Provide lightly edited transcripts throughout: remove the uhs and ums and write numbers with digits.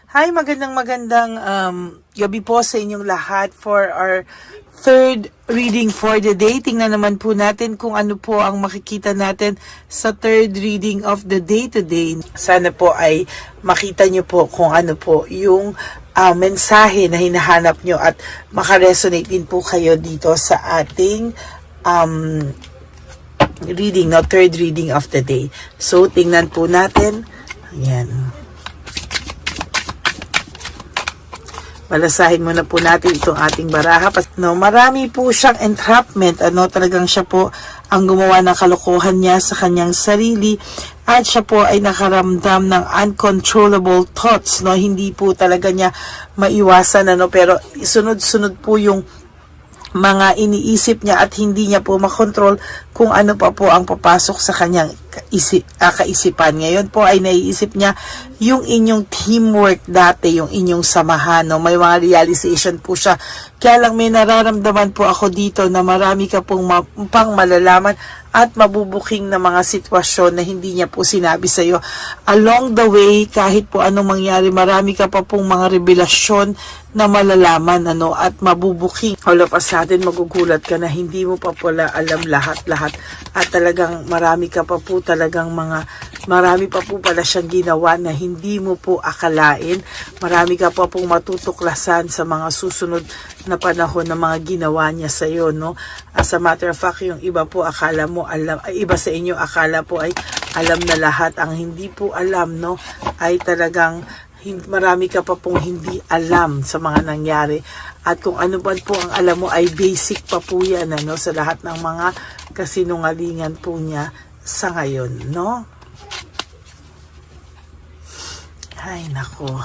Hi, magandang gabi po sa inyong lahat for our third reading for the day. Tingnan naman po natin kung ano po ang makikita natin sa third reading of the day today. Sana po ay makita nyo po kung ano po yung mensahe na hinahanap nyo at makaresonate din po kayo dito sa ating reading, no? Third reading of the day. So, tingnan po natin. Ayan. Balasahin muna po natin itong ating baraha. No, marami po siyang entrapment. Talagang siya po ang gumawa ng kalokohan niya sa kanyang sarili. At siya po ay nakaramdam ng uncontrollable thoughts. No? Hindi po talaga niya maiwasan. Pero sunod-sunod po yung mga iniisip niya at hindi niya po makontrol kung ano pa po ang papasok sa kanyang kaisipan. Ngayon po ay naiisip niya yung inyong teamwork dati, yung inyong samahan. No? May mga realization po siya. Kaya lang may nararamdaman po ako dito na marami ka pong pang malalaman at mabubuking na mga sitwasyon na hindi niya po sinabi sa iyo. Along the way, kahit po anong mangyari, marami ka pa pong mga revelasyon na malalaman at mabubuking. All of a sudden, magugulat ka na hindi mo pa pala alam lahat-lahat at talagang marami pa po pala siyang ginawa na hindi mo po akalain. Marami ka pa pong matutuklasan sa mga susunod na panahon na mga ginawa niya sa iyo, no? As a matter of fact, yung iba po akala mo alam, iba sa inyo akala po ay alam na lahat. Ang hindi po alam, no, ay talagang marami ka pa pong hindi alam sa mga nangyari. At kung ano ba po ang alam mo ay basic pa po yan, sa lahat ng mga kasinungalingan po niya sa ngayon, no? Ay, nako.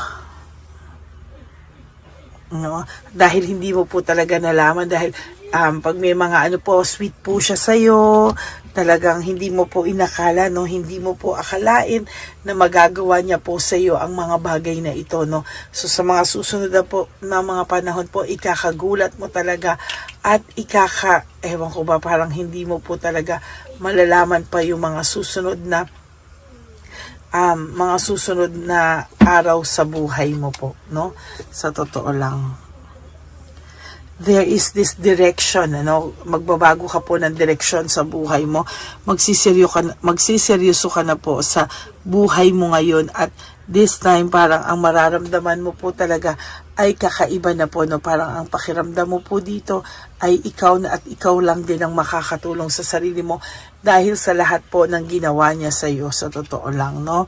No? Dahil hindi mo po talaga nalaman, dahil pag may mga sweet po siya sa'yo, talagang hindi mo po inakala, no? Hindi mo po akalain na magagawa niya po sa'yo ang mga bagay na ito, no? So sa mga susunod na po na mga panahon po, ikakagulat mo talaga at ewan ko ba, parang hindi mo po talaga malalaman pa yung mga susunod na araw sa buhay mo po, no? Sa totoo lang. There is this direction, magbabago ka po ng direksyon sa buhay mo. Magsiseryoso ka na po sa buhay mo ngayon at this time parang ang mararamdaman mo po talaga ay kakaiba na po, no? Parang ang pakiramdam mo po dito ay ikaw na at ikaw lang din ang makakatulong sa sarili mo dahil sa lahat po ng ginawa niya sa iyo, sa totoo lang, no?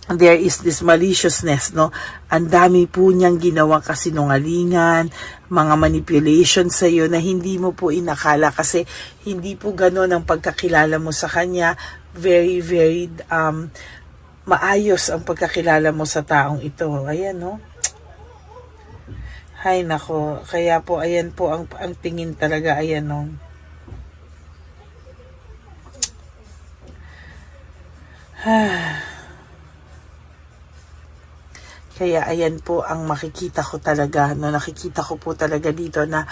There is this maliciousness, no? Ang dami po niyang ginawang kasinungalingan, mga manipulation sa iyo na hindi mo po inakala kasi hindi po gano'n ang pagkakilala mo sa kanya. Very, very maayos ang pagkakilala mo sa taong ito. Ayan, no? Hay nako. Kaya po, ayan po ang tingin talaga. Ayan, no? Kaya ayan po ang makikita ko talaga, no? Nakikita ko po talaga dito na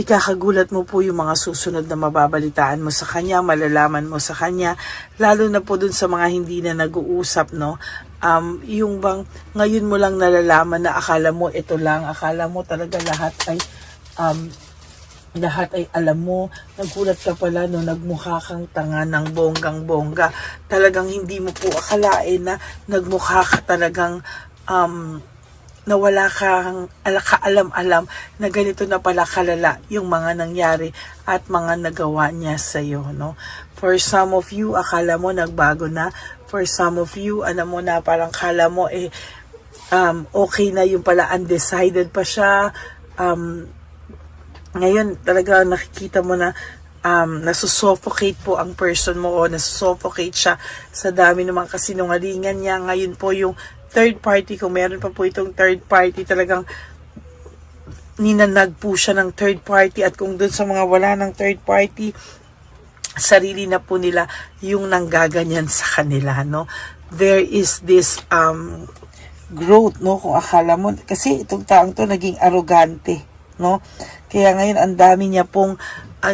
ikakagulat mo po yung mga susunod na mababalitaan mo sa kanya, malalaman mo sa kanya, lalo na po dun sa mga hindi na nag-uusap, no? Yung bang ngayon mo lang nalalaman na akala mo ito lang, akala mo talaga lahat ay alam mo, nagulat ka pala, no? Nagmukha kang tanga ng bonggang-bongga. Talagang hindi mo po akalain na nagmukha ka talagang na wala kang kaalam-alam na ganito na pala kalala yung mga nangyari at mga nagawa niya sa iyo, no? For some of you, akala mo nagbago na. For some of you, mo na parang kala mo okay na, yung pala undecided pa siya. Ngayon talaga nakikita mo na nasusuffocate po ang person mo o nasusuffocate siya sa dami ng mga kasinungalingan niya. Ngayon po yung third party, kung meron pa po itong third party, talagang ninanag po siya ng third party. At kung dun sa mga wala ng third party, sarili na po nila yung nanggaganyan sa kanila, no? There is this growth, no? Kung akala mo, kasi itong taong to naging arrogante, no? Kaya ngayon ang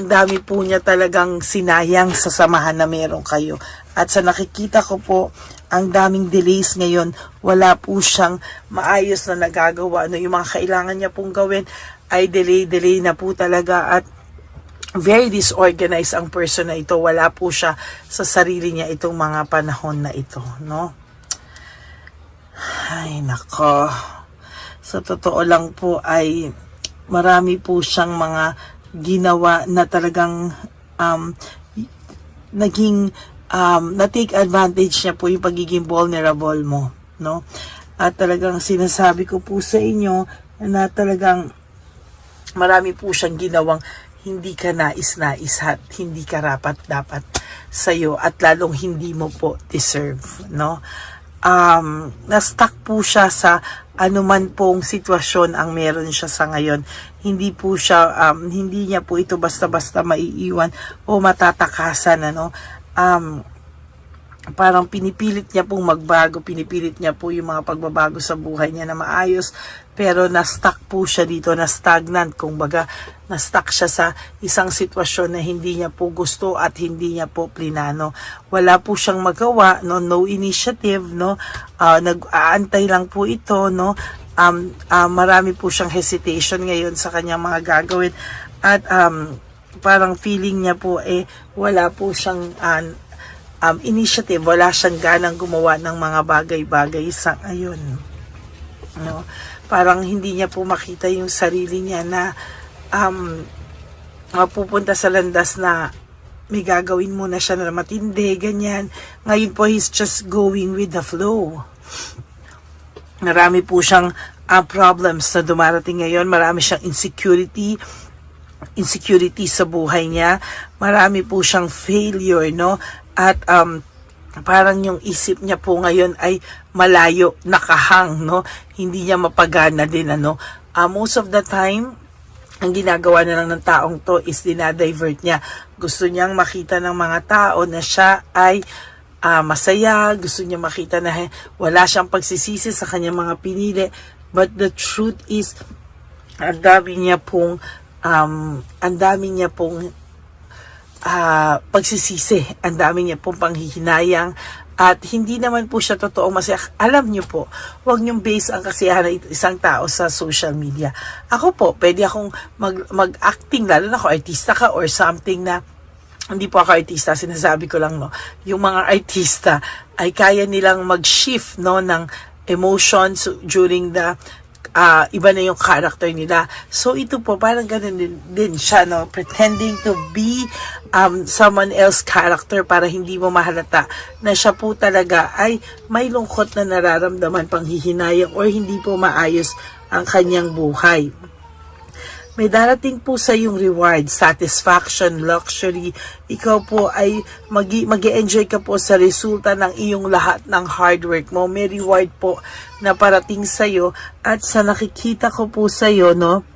dami po niya talagang sinayang sa samahan na meron kayo. At sa nakikita ko po, ang daming delays ngayon, wala po siyang maayos na nagagawa. Ano, yung mga kailangan niya pong gawin ay delay na po talaga, at very disorganized ang person na ito. Wala po siya sa sarili niya itong mga panahon na ito, no? Ay, nako. Sa totoo lang po ay marami po siyang mga ginawa na talagang na-take advantage niya po yung pagiging vulnerable mo, no? At talagang sinasabi ko po sa inyo na talagang marami po siyang ginawang hindi ka nais-nais at hindi karapat-dapat sa'yo, at lalong hindi mo po deserve, no? Na-stuck po siya sa anuman pong sitwasyon ang meron siya sa ngayon. Hindi po siya, hindi niya po ito basta-basta maiiwan o matatakasan, ano? Parang pinipilit niya pong magbago, pinipilit niya po yung mga pagbabago sa buhay niya na maayos, pero na-stuck po siya dito, na-stagnant, kumbaga, na-stuck siya sa isang sitwasyon na hindi niya po gusto at hindi niya po plinano. Wala po siyang magawa, no initiative, no, nag-aantay lang po ito, no, marami po siyang hesitation ngayon sa kanyang mga gagawin, at parang feeling niya po wala po siyang initiative, wala siyang ganang gumawa ng mga bagay-bagay sa ngayon, no? Parang hindi niya po makita yung sarili niya na mapupunta sa landas na may gagawin muna siya na matindi, ganyan. Ngayon po, he's just going with the flow. Marami po siyang problems na dumarating ngayon. Marami siyang insecurity sa buhay niya. Marami po siyang failure, no? At parang yung isip niya po ngayon ay malayo, nakahang, no? Hindi niya mapagana din, ano? Most of the time, ang ginagawa na lang ng taong to is dinadivert niya. Gusto niyang makita ng mga tao na siya ay masaya. Gusto niya makita na wala siyang pagsisisi sa kanyang mga pinili. But the truth is, ang dami niya pong pagsisisi, ang dami niya pong panghihinayang, at hindi naman po siya totoong masaya. Alam niyo po, huwag niyong base ang kasiyahan ng isang tao sa social media. Ako po, pwede akong mag-acting, lalo na ako artista ka or something na hindi po ako artista, sinasabi ko lang, no, yung mga artista ay kaya nilang mag-shift, no, ng emotions during the iba na yung character nila. So ito po, parang ganun din siya, no? Pretending to be someone else character para hindi mo mahalata na siya po talaga ay may lungkot na nararamdaman, panghihinayang, or hindi po maayos ang kanyang buhay. May darating po sa yung reward, satisfaction, luxury. Ikaw po ay mag-enjoy ka po sa resulta ng iyong lahat ng hard work mo. May reward po na parating sa'yo, at sa nakikita ko po sa'yo, no,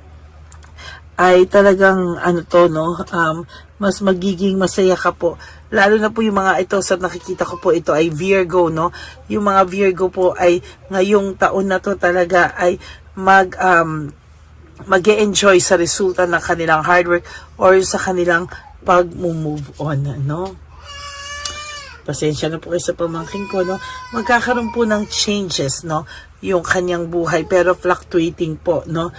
ay talagang mas magiging masaya ka po. Lalo na po yung mga ito, sa nakikita ko po, ito ay Virgo, no. Yung mga Virgo po ay ngayong taon na to talaga ay mag-e-enjoy sa resulta ng kanilang hard work or sa kanilang pag-move on, no? Pasensya na po kayo sa pamangkin ko, no? Magkakaroon po ng changes, no? Yung kanyang buhay, pero fluctuating po, no?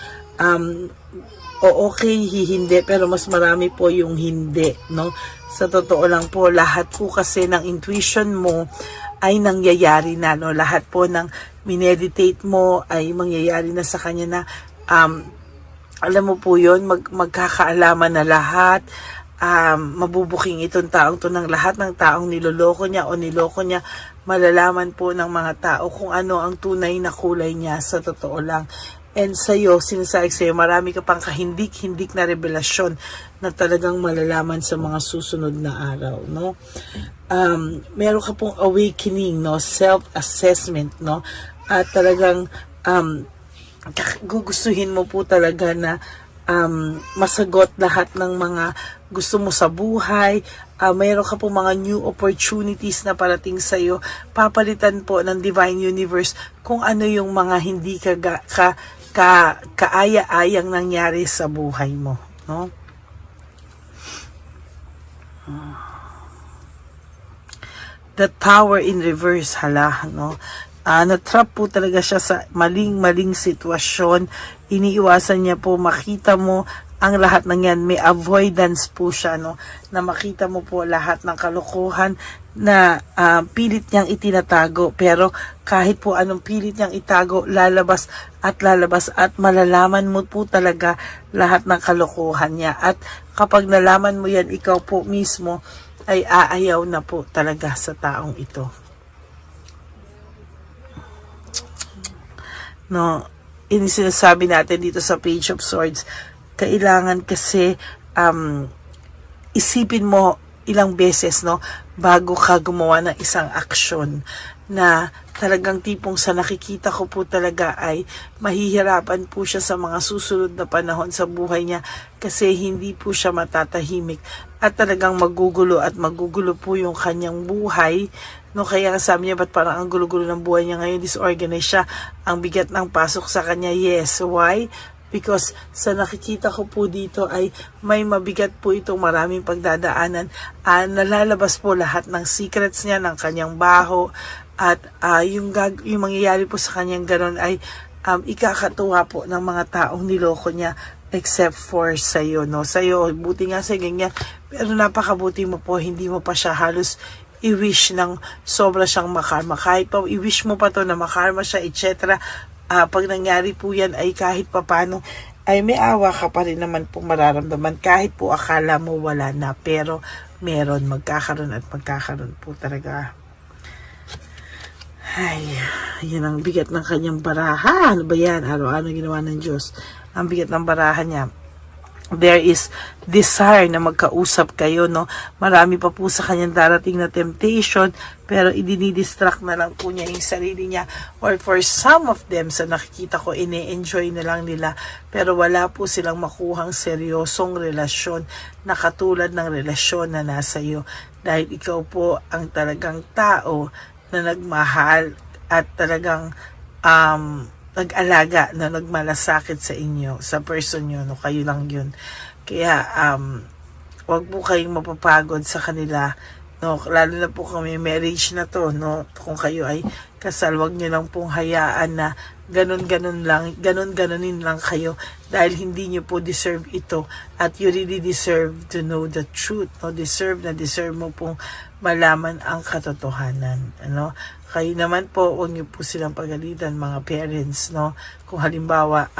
Okay, hindi, pero mas marami po yung hindi, no? Sa totoo lang po, lahat po kasi ng intuition mo ay nangyayari na, no? Lahat po ng mineditate mo ay mangyayari na sa kanya na, alam mo po yun, magkakaalaman na lahat, mabubuking itong taong to ng lahat ng taong niloloko niya o niloko niya. Malalaman po ng mga tao kung ano ang tunay na kulay niya, sa totoo lang. And sa'yo, sinasabi sa'yo, marami ka pang kahindik-hindik na revelasyon na talagang malalaman sa mga susunod na araw, no? Meron ka pong awakening, no? Self-assessment, no? At talagang gugustuhin mo po talaga na masagot lahat ng mga gusto mo sa buhay. Mayroon ka po mga new opportunities na parating sa iyo. Papalitan po ng Divine Universe kung ano yung mga hindi kaaya-ayang nangyari sa buhay mo, no? the Tower in reverse, hala, no? Na-trap po talaga siya sa maling sitwasyon. Iniiwasan niya po makita mo ang lahat ng yan. May avoidance po siya, no? Na makita mo po lahat ng kalokohan na pilit niyang itinatago. Pero kahit po anong pilit niyang itago, lalabas at malalaman mo po talaga lahat ng kalokohan niya. At kapag nalaman mo yan, ikaw po mismo ay aayaw na po talaga sa taong ito. No, ini sinasabi natin dito sa Page of Swords, kailangan kasi isipin mo ilang beses, no, bago ka gumawa ng isang aksyon na talagang tipong sa nakikita ko po talaga ay mahihirapan po siya sa mga susunod na panahon sa buhay niya kasi hindi po siya matatahimik at talagang magugulo po yung kanyang buhay. No, kaya sabi niya, ba't parang ang gulo-gulo ng buhay niya ngayon, disorganized siya, ang bigat ng pasok sa kanya. Yes, why? Because sa nakikita ko po dito ay may mabigat po itong maraming pagdadaanan. Nalalabas po lahat ng secrets niya, ng kanyang baho, at yung mangyayari po sa kanyang ganon ay ikakatuwa po ng mga taong niloko niya except for sa'yo, no? Sa'yo, buti nga sa ganyan, pero napakabuti mo po, hindi mo pa siya halos i-wish ng sobra siyang makarma. Kahit pa i-wish mo pa to na makarma siya, etc. Pag nangyari po yan ay kahit papano ay may awa ka pa rin naman po mararamdaman kahit po akala mo wala na, pero meron, magkakaroon po talaga. Ay, yan ang bigat ng kanyang baraha. Ano ba yan? Araw-araw ginawa ng Diyos. Ang bigat ng baraha niya. There is desire na magkausap kayo, no? Marami pa po sa kanyang darating na temptation, pero idinidistract na lang po niya yung sarili niya. Or for some of them, sa nakikita ko, ine-enjoy na lang nila, pero wala po silang makuhang seryosong relasyon na katulad ng relasyon na nasa iyo. Dahil ikaw po ang talagang tao na nagmahal at talagang nag-alaga na nagmalasakit sa inyo, sa person nyo, no? Kayo lang yun. Kaya, wag po kayong mapapagod sa kanila, no? Lalo na po kami, marriage na to, no? Kung kayo ay kasal, wag nyo lang pong hayaan na ganunin lang kayo dahil hindi nyo po deserve ito at you really deserve to know the truth, no? Deserve mo pong malaman ang katotohanan, ano? Kayo naman po, huwag niyo po silang pagalitan, mga parents, no? Kung halimbawa,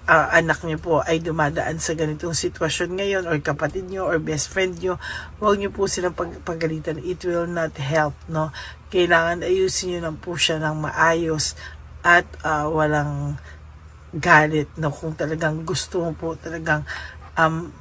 anak niyo po ay dumadaan sa ganitong sitwasyon ngayon, or kapatid niyo, or best friend niyo, huwag niyo po silang pagalitan. It will not help, no? Kailangan ayusin niyo lang po siya ng maayos at walang galit, no? Kung talagang gusto mo po talagang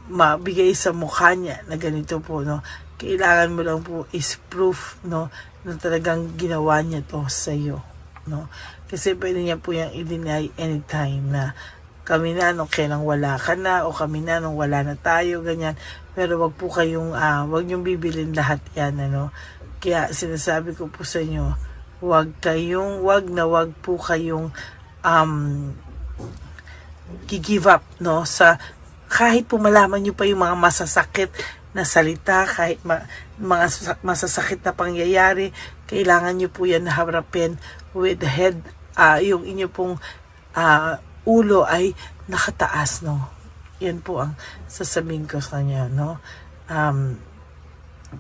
mabigay sa mukha niya na ganito po, no? Kailangan mo lang po is proof, no, na talagang ginawa niya to sa iyo, no? Kasi pwede niya po yung i-deny anytime na kami na nung kailang wala ka na, o kami na nung wala na tayo, ganyan. Pero wag po kayong wag niyong bibilin lahat yan, ano? Kaya sinasabi ko po sa inyo, wag po kayong give up, no, sa kahit po malaman niyo pa yung mga masasakit na salita, kahit mga masasakit na pangyayari, kailangan nyo po yan harapin with the head, yung inyo pong ulo ay nakataas, no? Yan po ang sasabihin ko sa kanya, no?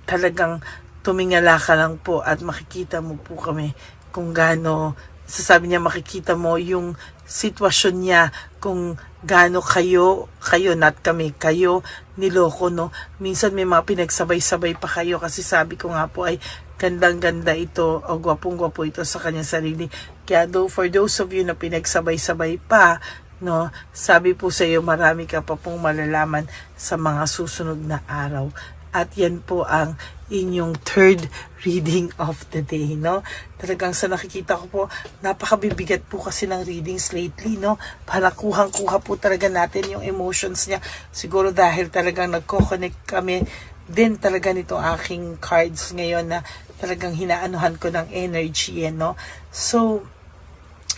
Talagang tumingala ka lang po at makikita mo po kami kung gaano, sasabi niya, makikita mo yung sitwasyon niya, kung gaano kayo, not kami, kayo niloko, no? Minsan may mga pinagsabay-sabay pa kayo kasi sabi ko nga po ay gandang-ganda ito o gwapong-gwapo ito sa kanyang sarili. Kaya for those of you na pinagsabay-sabay pa, no, sabi po sa iyo, marami ka pa pong malalaman sa mga susunod na araw. At yan po ang inyong third reading of the day, no? Talagang sa nakikita ko po, napakabibigat po kasi ng readings lately, no? Para kuhang-kuha po talaga natin yung emotions niya. Siguro dahil talagang nagko-connect kami din talaga nitong aking cards ngayon na talagang hinaanuhan ko ng energy, no? So,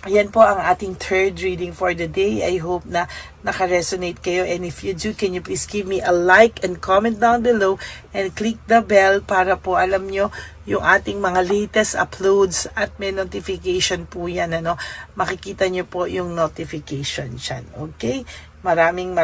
ayan po ang ating third reading for the day. I hope na naka-resonate kayo. And if you do, can you please give me a like and comment down below and click the bell para po alam nyo yung ating mga latest uploads at may notification po yan, ano. Makikita nyo po yung notification dyan, okay? Maraming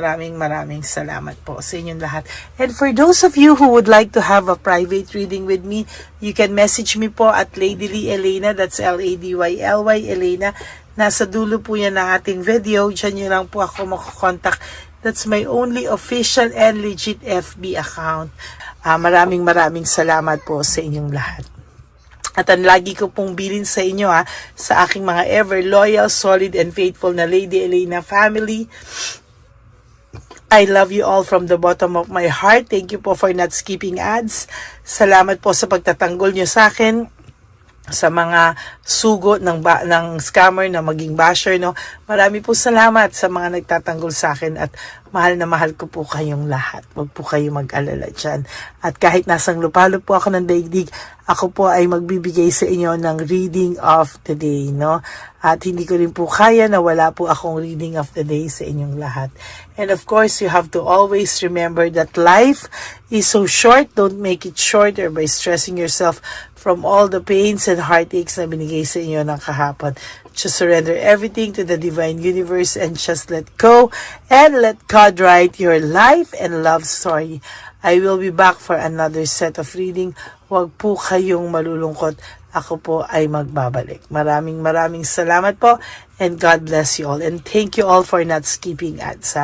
salamat po sa inyong lahat. And for those of you who would like to have a private reading with me, you can message me po at Lady Lee Elena, that's LADYLY Elena. Nasa dulo po yan ng ating video. Diyan nyo lang po ako makakontakt. That's my only official and legit FB account. Maraming salamat po sa inyong lahat. At ang lagi ko pong bilin sa inyo sa aking mga ever loyal, solid, and faithful na Lady Elena family. I love you all from the bottom of my heart. Thank you po for not skipping ads. Salamat po sa pagtatanggol nyo sa akin sa mga sugo ng scammer na maging basher, no. Marami po salamat sa mga nagtatanggol sa akin at mahal na mahal ko po kayong lahat. Huwag po kayo mag-alala dyan. At kahit nasang lupalo po ako ng daigdig, ako po ay magbibigay sa inyo ng reading of the day, no. At hindi ko rin po kaya na wala po akong reading of the day sa inyong lahat. And of course, you have to always remember that life is so short. Don't make it shorter by stressing yourself from all the pains and heartaches na binigay sa inyo ng kahapon. Just surrender everything to the divine universe and just let go and let God write your life and love story. I will be back for another set of reading. Huwag po kayong malulungkot. Ako po ay magbabalik. Maraming salamat po and God bless you all. And thank you all for not skipping ads.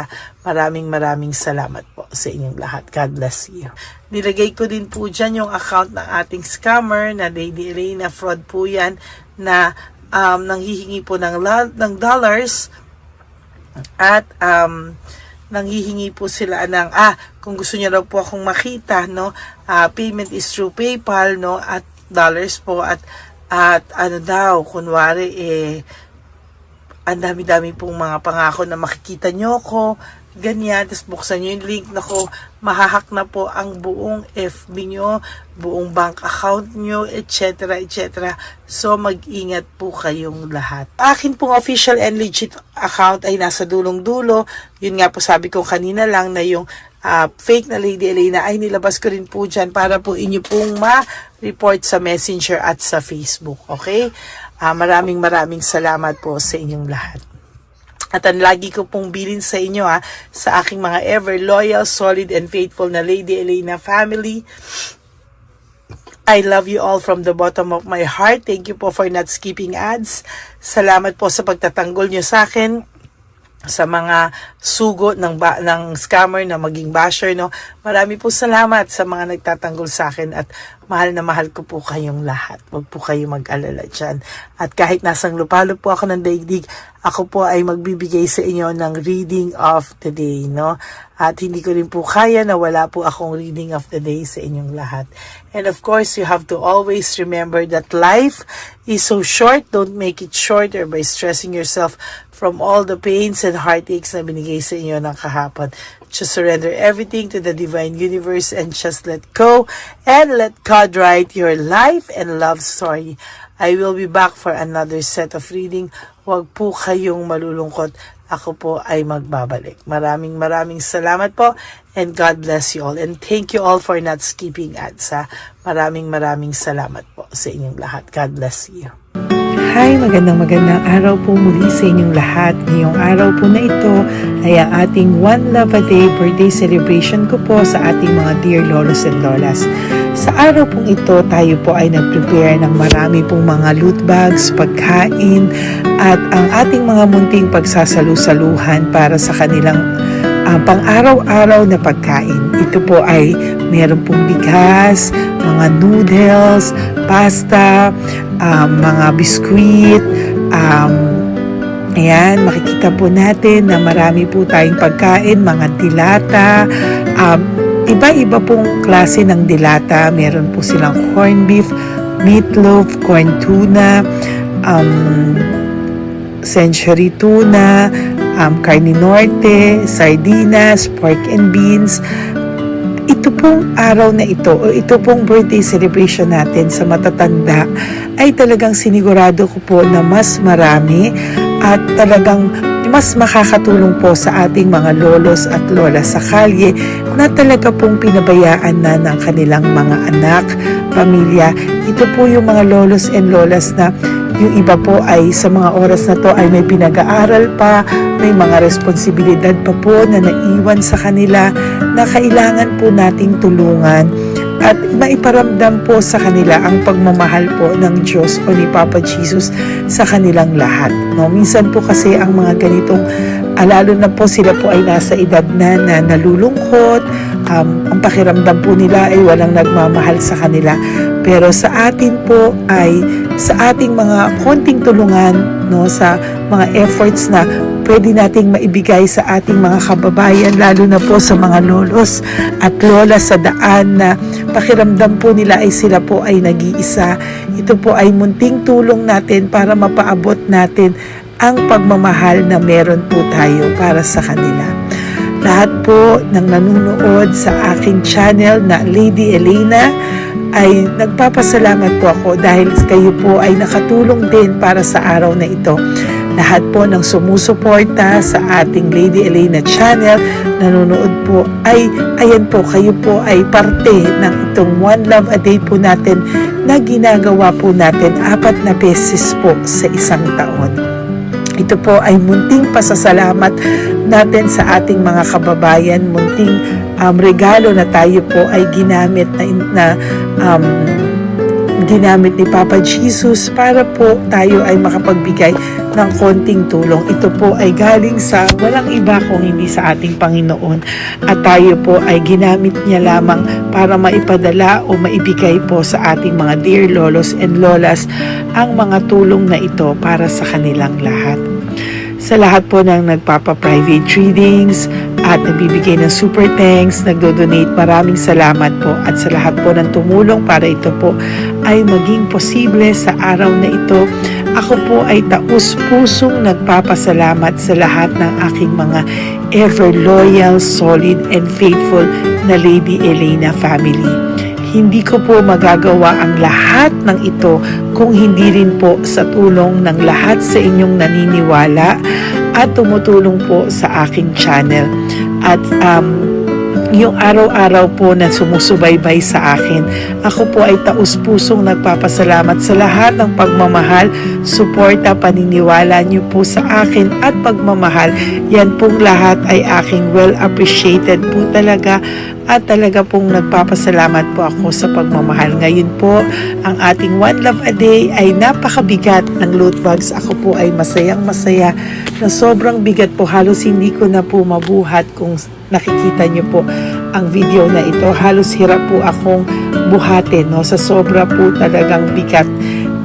Maraming salamat po sa inyong lahat. God bless you. Nilagay ko din po dyan yung account ng ating scammer na Lady Elena. Fraud po yan na nanghihingi po ng dollars at nanghihingi po sila ng kung gusto niyo raw po akong makita, no, payment is through PayPal, no, at dollars po at ano daw, kunwari ang dami-dami pong mga pangako na makikita nyo ko, ganyan, tapos buksan nyo yung link, nako, mahahak na po ang buong FB nyo, buong bank account nyo, etc. So, mag-ingat po kayong lahat. Akin pong official and legit account ay nasa dulong-dulo. Yun nga po sabi ko kanina lang na yung fake na Lady Elena ay nilabas ko rin po dyan para po inyo pong ma-report sa Messenger at sa Facebook. Okay? Maraming salamat po sa inyong lahat. At ang lagi ko pong bilin sa inyo sa aking mga ever loyal, solid, and faithful na Lady Elena family. I love you all from the bottom of my heart. Thank you po for not skipping ads. Salamat po sa pagtatanggol nyo sa akin sa mga sugo ng scammer na maging basher, no. Marami po salamat sa mga nagtatanggol sa akin at mahal na mahal ko po kayong lahat. Huwag po kayo mag-alala dyan. At kahit nasang lupalo po ako ng daigdig, ako po ay magbibigay sa inyo ng reading of the day, no. At hindi ko rin po kaya na wala po akong reading of the day sa inyong lahat. And of course, you have to always remember that life is so short. Don't make it shorter by stressing yourself from all the pains and heartaches na binigay sa inyo ng kahapon. Just surrender everything to the divine universe and just let go and let God write your life and love story. I will be back for another set of reading. Huwag po kayong malulungkot. Ako po ay magbabalik. Maraming salamat po and God bless you all. And thank you all for not skipping ads. Maraming salamat po sa inyong lahat. God bless you. Hi, magandang araw po muli sa inyong lahat. Ngayong araw po na ito ay ang ating One Love a Day birthday celebration ko po sa ating mga dear lolos and lolas. Sa araw pong ito, tayo po ay nag-prepare ng marami pong mga loot bags, pagkain, at ang ating mga munting pagsasalu-saluhan para sa kanilang pang-araw-araw na pagkain. Ito po ay meron pong bigas, mga noodles, pasta, mga biskuit, ayan, makikita po natin na marami po tayong pagkain, mga dilata, iba-iba pong klase ng dilata. Meron po silang corned beef, meatloaf, corn tuna, century tuna, carne norte, sardinas, pork and beans. Ito pong araw na ito, o ito pong birthday celebration natin sa matatanda, ay talagang sinigurado ko po na mas marami at talagang mas makakatulong po sa ating mga lolos at lola sa kalye na talaga pong pinabayaan na ng kanilang mga anak, pamilya. Ito po yung mga lolos and lolas na yung iba po ay sa mga oras na to ay may pinag-aaral pa, may mga responsibilidad pa po na naiwan sa kanila na kailangan po nating tulungan at maiparamdam po sa kanila ang pagmamahal po ng Diyos o ni Papa Jesus sa kanilang lahat. No? Minsan po kasi ang mga ganitong, lalo na po sila po ay nasa edad na nalulungkot, ang pakiramdam po nila ay walang nagmamahal sa kanila. Pero sa atin po ay sa ating mga konting tulungan, no, sa mga efforts na pwede nating maibigay sa ating mga kababayan, lalo na po sa mga lolos at lola sa daan na pakiramdam po nila ay sila po ay nag-iisa. Ito po ay munting tulong natin para mapaabot natin ang pagmamahal na meron po tayo para sa kanila. Lahat po ng nanonood sa aking channel na Lady Elena ay nagpapasalamat po ako dahil kayo po ay nakatulong din para sa araw na ito. Lahat po ng sumusuporta sa ating Lady Elena channel, nanonood po ay, ayan po, kayo po ay parte ng itong One Love a Day po natin na ginagawa po natin 4 na beses po sa isang taon. Ito po ay munting pasasalamat natin sa ating mga kababayan, munting regalo na tayo po ay ginamit ginamit ni Papa Jesus para po tayo ay makapagbigay ng konting tulong. Ito po ay galing sa walang iba kung hindi sa ating Panginoon at tayo po ay ginamit niya lamang para maipadala o maibigay po sa ating mga dear lolos and lolas ang mga tulong na ito para sa kanilang lahat. Sa lahat po ng nagpapa-private readings at nagbibigay ng super thanks, nagdo-donate, maraming salamat po. At sa lahat po ng tumulong para ito po ay maging posible sa araw na ito. Ako po ay taus-pusong nagpapasalamat sa lahat ng aking mga ever loyal, solid, and faithful na Lady Elena family. Hindi ko po magagawa ang lahat ng ito kung hindi rin po sa tulong ng lahat sa inyong naniniwala at tumutulong po sa aking channel. At yung araw-araw po na sumusubaybay sa akin, ako po ay taus-pusong nagpapasalamat sa lahat ng pagmamahal, suporta, paniniwala niyo po sa akin at pagmamahal. Yan pong lahat ay aking well appreciated po talaga at talaga pong nagpapasalamat po ako sa pagmamahal. Ngayon po, ang ating One Love a Day ay napakabigat ng loot bags. Ako po ay masayang-masaya na sobrang bigat po. Halos hindi ko na po mabuhat kung nakikita niyo po ang video na ito. Halos hirap po akong buhatin, no? Sa sobra po talagang bigat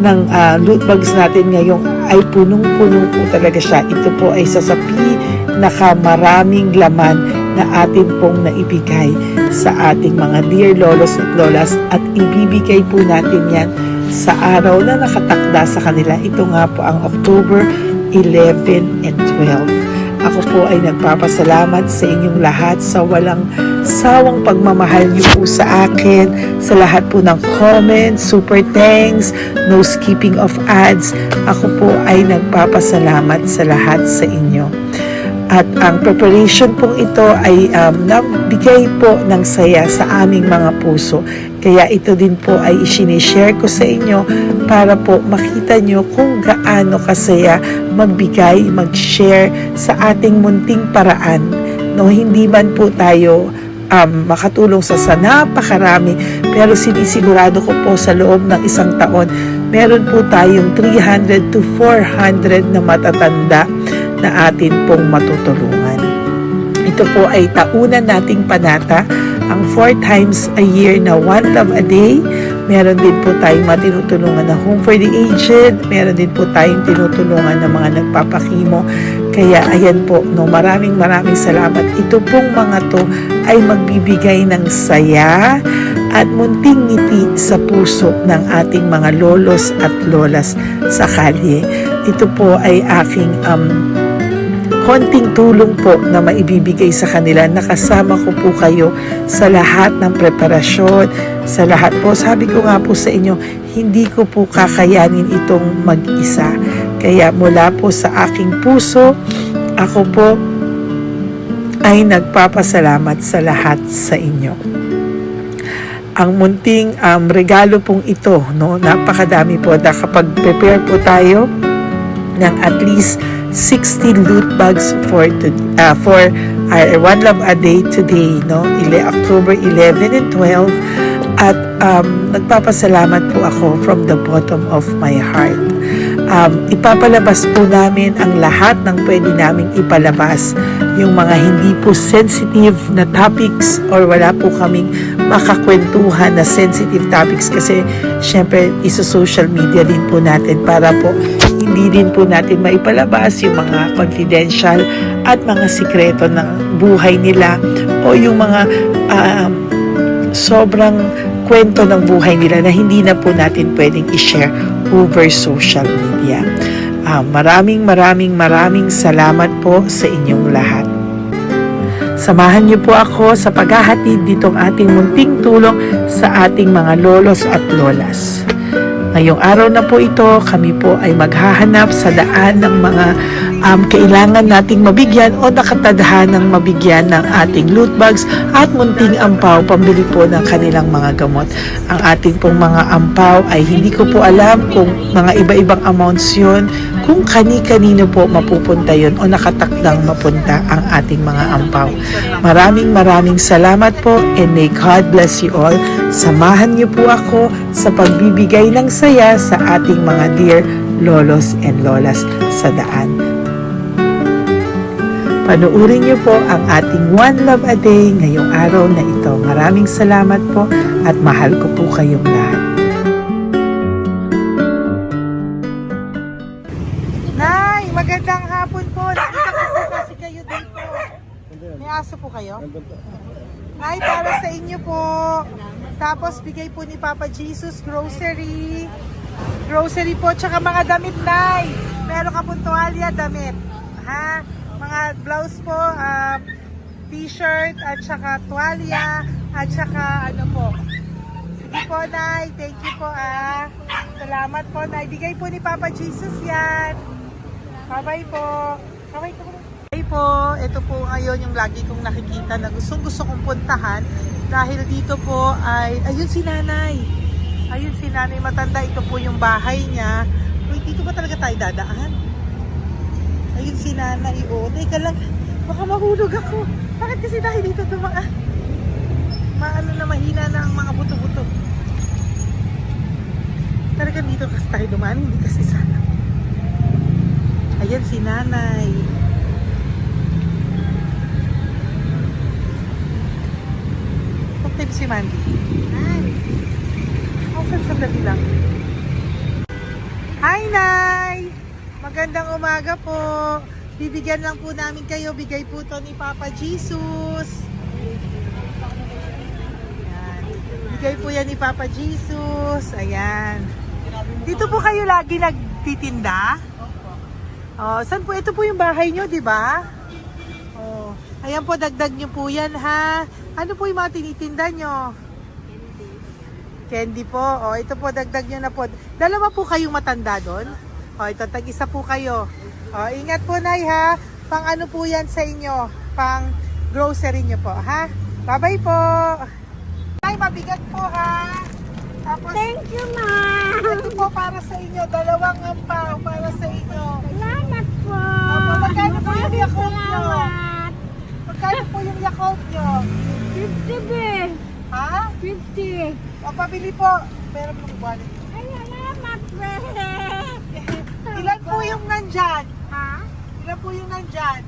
ng loot bags natin ngayong ay punong-puno po talaga siya. Ito po ay sasapi nakamaraming laman na atin pong naibigay sa ating mga dear lolos at lolas at ibibigay po natin yan sa araw na nakatakda sa kanila. Ito nga po ang October 11 and 12. Ako po ay nagpapasalamat sa inyong lahat sa walang sawang pagmamahal niyo po sa akin, sa lahat po ng comments, super thanks, no skipping of ads. Ako po ay nagpapasalamat sa lahat sa inyo. At ang preparation pong ito ay nabigay po ng saya sa aming mga puso. Kaya ito din po ay isinishare ko sa inyo para po makita nyo kung gaano kasaya magbigay, mag-share sa ating munting paraan. No, hindi man po tayo makatulong sa napakarami, pero sinisigurado ko po sa loob ng isang taon, meron po tayong 300 to 400 na matatanda na atin pong matutulungan. Ito po ay taunan nating panata, ang 4 times a year na One Love a Day. Meron din po tayong matinutulungan na Home for the Aged. Meron din po tayong tinutulungan ng mga nagpapakimo. Kaya ayan po, no, maraming salamat. Ito pong mga to ay magbibigay ng saya at munting ngiti sa puso ng ating mga lolos at lolas sa kalye. Ito po ay aking konting tulong po na maibibigay sa kanila. Nakasama ko po kayo sa lahat ng preparasyon, sa lahat po. Sabi ko nga po sa inyo, hindi ko po kakayanin itong mag-isa. Kaya mula po sa aking puso, ako po ay nagpapasalamat sa lahat sa inyo. Ang munting regalo pong ito, no, napakadami po na kapag prepare po tayo ng at least 60 loot bags for our One Love a Day today, no, October 11 and 12, at nagpapasalamat po ako from the bottom of my heart. Ipapalabas po namin ang lahat ng pwede naming ipalabas, yung mga hindi po sensitive na topics or wala po kaming makakwentuhan na sensitive topics kasi syempre isa-social media din po natin para po hindi din po natin maipalabas yung mga confidential at mga sikreto ng buhay nila o yung mga sobrang kwento ng buhay nila na hindi na po natin pwedeng i-share over social media. Maraming salamat po sa inyong lahat. Samahan niyo po ako sa paghahatid ditong ating munting tulong sa ating mga lolos at lolas. Ngayong araw na po ito, kami po ay maghahanap sa daan ng mga kailangan nating mabigyan o nakatadhanang mabigyan ng ating loot bags at munting ampaw pambili po ng kanilang mga gamot. Ang ating pong mga ampaw ay hindi ko po alam kung mga iba-ibang amounts yun, kung kani-kanino po mapupunta yun o nakatakdang mapunta ang ating mga ampaw. Maraming salamat po and may God bless you all. Samahan niyo po ako sa pagbibigay ng saya sa ating mga dear lolos and lolas sa daan. Panuurin niyo po ang ating One Love a Day ngayong araw na ito. Maraming salamat po at mahal ko po kayong lahat. Nay, magandang hapon po. Nakita ko po kasi kayo dito. May aso po kayo? Nay, para sa inyo po. Tapos bigay po ni Papa Jesus grocery. Grocery po, tsaka mga damit, Nay. Meron ka pong tuwalya, damit. Ha? Mga blouse po, t-shirt, at saka tuwalya, at saka ano po. Sige po, Nay. Thank you po, Salamat po, Nay. Bigay po ni Papa Jesus yan. Bye-bye po. Bye-bye po. Bye po. Ito po ngayon yung lagi kong nakikita na gusto kong puntahan. Dahil dito po ay, ayun si Nanay. Ayun si Nanay matanda. Ito po yung bahay niya. Uy, dito ba talaga tayo dadaan? Ayun si Nanay. Oo, teka lang. Baka mahulog ako. Bakit kasi tayo dito dumaan? Maano na mahina na ang mga buto-buto. Talaga dito kasi tayo dumaan. Hindi kasi sana. Ayan si Nanay. Tip si Mandy. Hi. Sandali lang. Hi, Nay! Magandang umaga po. Bibigyan lang po namin kayo. Bigay po to ni Papa Jesus. Ayan. Bigay po yan ni Papa Jesus. Ayan. Dito po kayo lagi nagtitinda? Oh, saan po? Ito po yung bahay nyo, di ba? Oh. Ayan po, dagdag nyo po yan, ha? Ano po yung mga tinitinda nyo? Candy po. O, ito po, dagdag nyo na po. Dalawa po kayong matanda doon. O, ito, tag-isa po kayo. O, ingat po, Nay, ha? Pang ano po yan sa inyo? Pang grocery nyo po, ha? Bye-bye po. Nay, mabigat po, ha? Tapos, Thank you, ma'am. ito po para sa inyo. Dalawang ampaw para sa inyo. Salamat po. Opo, magkano po yung Yakult nyo? Salamat. Magkano po yung Yakult nyo? 50 be. Ha? 50. O, pabili po. Meron po wallet. Ay, salamat be. Ilan po yung nandyan? Ha? Ilan po yung nandyan?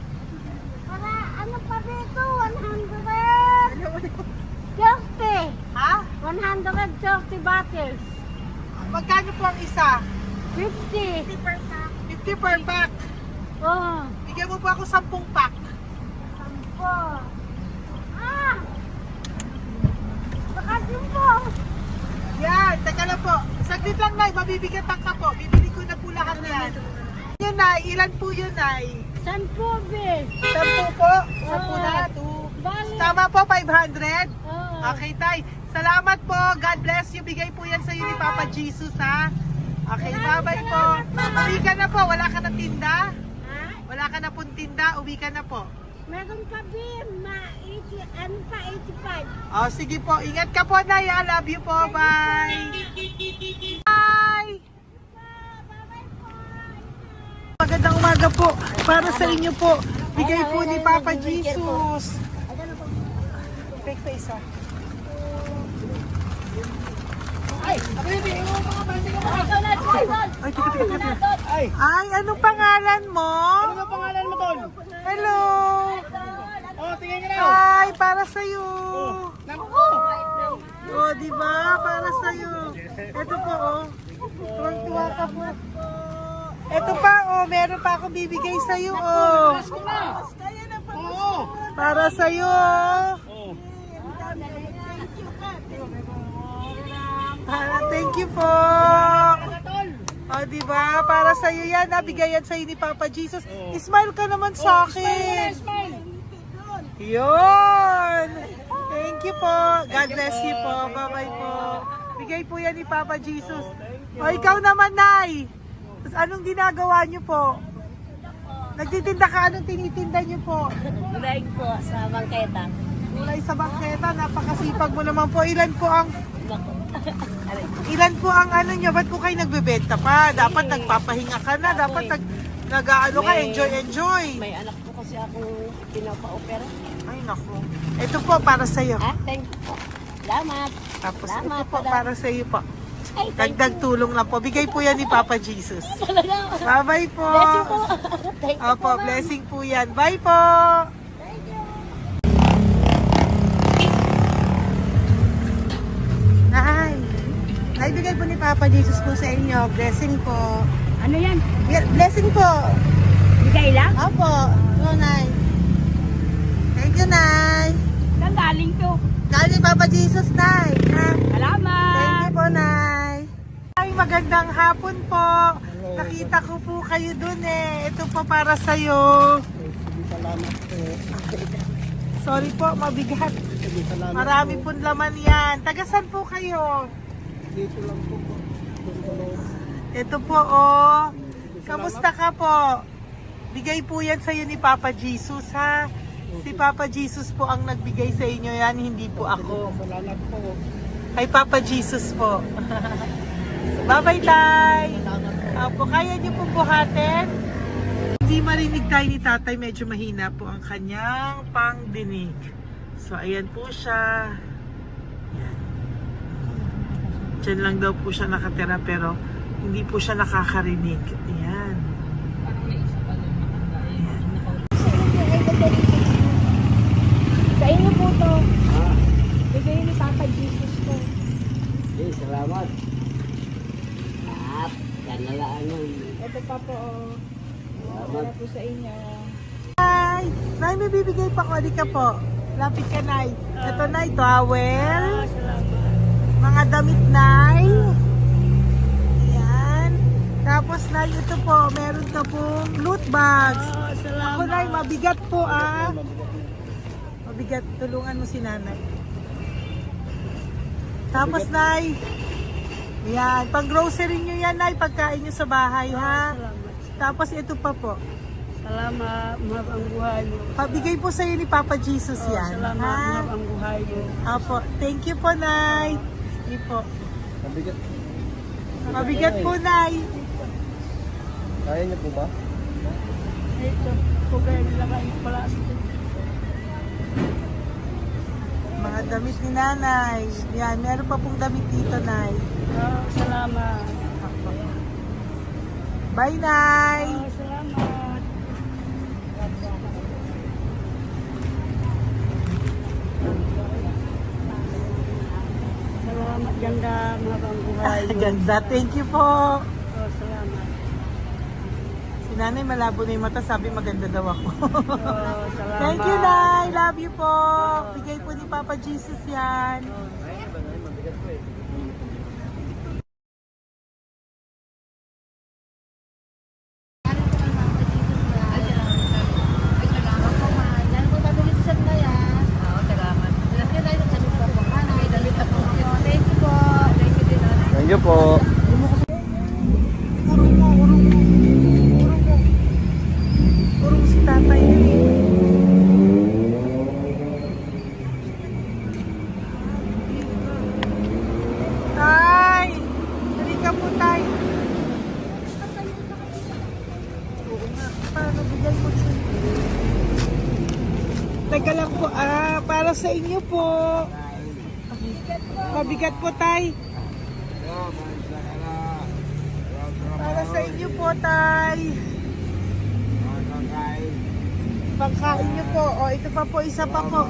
Para ano pa dito? 130. Ha? 130 bottles. Magkano po ang isa? 50. 50 per pack. Oh. Bigyan mo po ako 10 pack. Sampo. Ah! Bakasyon po. Yan, teka lang po. Saglit lang, Nay. Mabibigatan ka po. Bibili ko na po lahat yan. Yan, Nay. Ilan po yun, Nay? Sampo be. 10 po. 10 na. 2. Bali. Tama po, 500. Oh. Okay, Tay. Salamat po. God bless you. Bigay po yan sa iyo ni Papa Jesus, ha? Okay, bye-bye po. Uwi ka na po. Wala ka na tinda? Ha? Wala ka kailangan na pong tinda, uwi ka na po. Meron pa din, ano pa, 85. Oh, sige po. Ingat ka po, Nay. I love you po. Bye. Bye. Magandang umaga po. Para sa inyo po. Bigay po ni Papa Jesus. Fake face, ah. Ay, teka. Ay, anong pangalan mo? Ano pangalan mo, Tol? Hello. Oh, tingin ka na. Hi, para sa'yo. Naku! Oh, di ba? Para sa'yo. Ito po, oh. Tuwang-tuwa ka po. Ito pa, oh. Meron pa akong bibigay sa'yo, oh. Pasko na! Oo! Para sa'yo, oh. Oh. Thank you po. Tol! Oh, di ba? Para sa'yo yan. Nabigay yan sa'yo ni Papa Jesus. Smile ka naman sa akin. Smile! Yun! Thank you po. God bless you po. Bye-bye po. Bigay po yan ni Papa Jesus. O, ikaw naman, Nay. Anong ginagawa niyo po? Nagtitinda ka? Anong tinitinda niyo po? Gulay po sa bangketa. Gulay sa bangketa. Napakasipag mo naman po. Ilan po ang ano niyo? Ba't po kayo nagbebenta pa? Dapat nagpapahinga ka na. Dapat nag-ano ka, enjoy. May anak po kasi akong pinapa-opera. Ay, naku. Ito po, para sa'yo. Ah, thank you po. Salamat. Tapos Salamat, ito po, madam. para sa'yo po. Ay, thank Dagdag tulong lang po. Bigay po yan ni Papa Jesus. you. Bye-bye po. Blessing po. Thank you Opo, po, ma'am. blessing po yan. Bye po. Nay. Naibigay po ni Papa Jesus po sa inyo. Blessing po. Ano yan? Blessing po. Bigay lang? Opo. Go, Nay. Thank you, Nay. Saan galing to? Galing ni Papa Jesus, Nay. Ha? Salamat! Thank you po, Nay. Ay, magandang hapon po. Nakita ko po kayo dun eh. Ito po para sa'yo. Salamat po. Sorry po, mabigat. Salamat Marami pong laman yan. Tagasan po kayo. Dito lang po po. Ito po, oh. Kamusta ka po? Bigay po yan sa'yo ni Papa Jesus, ha? Si Papa Jesus po ang nagbigay sa inyo yan, hindi po ako. Salamat po. Kay Papa Jesus po. Bye-bye, Tay. Opo, kaya niyo po buhatin? Hindi marinig tayo ni Tatay, medyo mahina po ang kanyang pangdinig. So, ayan po siya. Ayan. Diyan lang daw po siya nakatira pero hindi po siya nakakarinig. Ayan. Sa inyo po to. Bigay ni Papa Jesus to. Okay, salamat. At, kanalaan yun. Ito pa po. Para po sa inyo. Nay, Nay, may bibigay pa ko. Di ka po. Lapit ka, Nay. Ito, Nay, towel. Mga damit, Nay. Ayan. Tapos, Nay, ito po. Meron ka pong loot bags. Ako, Nay, mabigat po, ah. Mabigat. Tulungan mo si Nanay. Tapos, Nay. Ayan. Pang grocery nyo yan, Nay. Pagkain nyo sa bahay, ha? Tapos, ito pa po. Salamat, mahab ang buhay mo. Pabigay po sa ni Papa Jesus yan. Salamat, ha? mahab ang buhay mo. Apo. Thank you po, Nay. Hindi po. Mabigat. Mabigat po, Nay. Kaya niyo po ba? Ito, kugay nila kayo pala. Mga damit ni Nanay. Yan, meron pa pong damit dito, Nay. Oh, salamat. Apo. Bye, Nay. Oh, salamat. Salamat, ganda, mahab ang buhay mo. Ganda. Thank you po. Oh, salamat. Si Nanay malabo na yung mata. Sabi maganda daw ako. Oh, salamat. Thank you, Nay. Love you po. Bigay po ni Papa Jesus yan. Mabigat po eh. Thank you po. Urong mo. Urong mo. Urong mo. Urong si tatay. Tay! Halika po, tay. Oo nga, paano bigay mo siya? Teka lang po, para sa inyo po. Mabigat po, tay. Para sa inyo po, tay. Pagkain niyo po. O, ito pa po, isa pa po.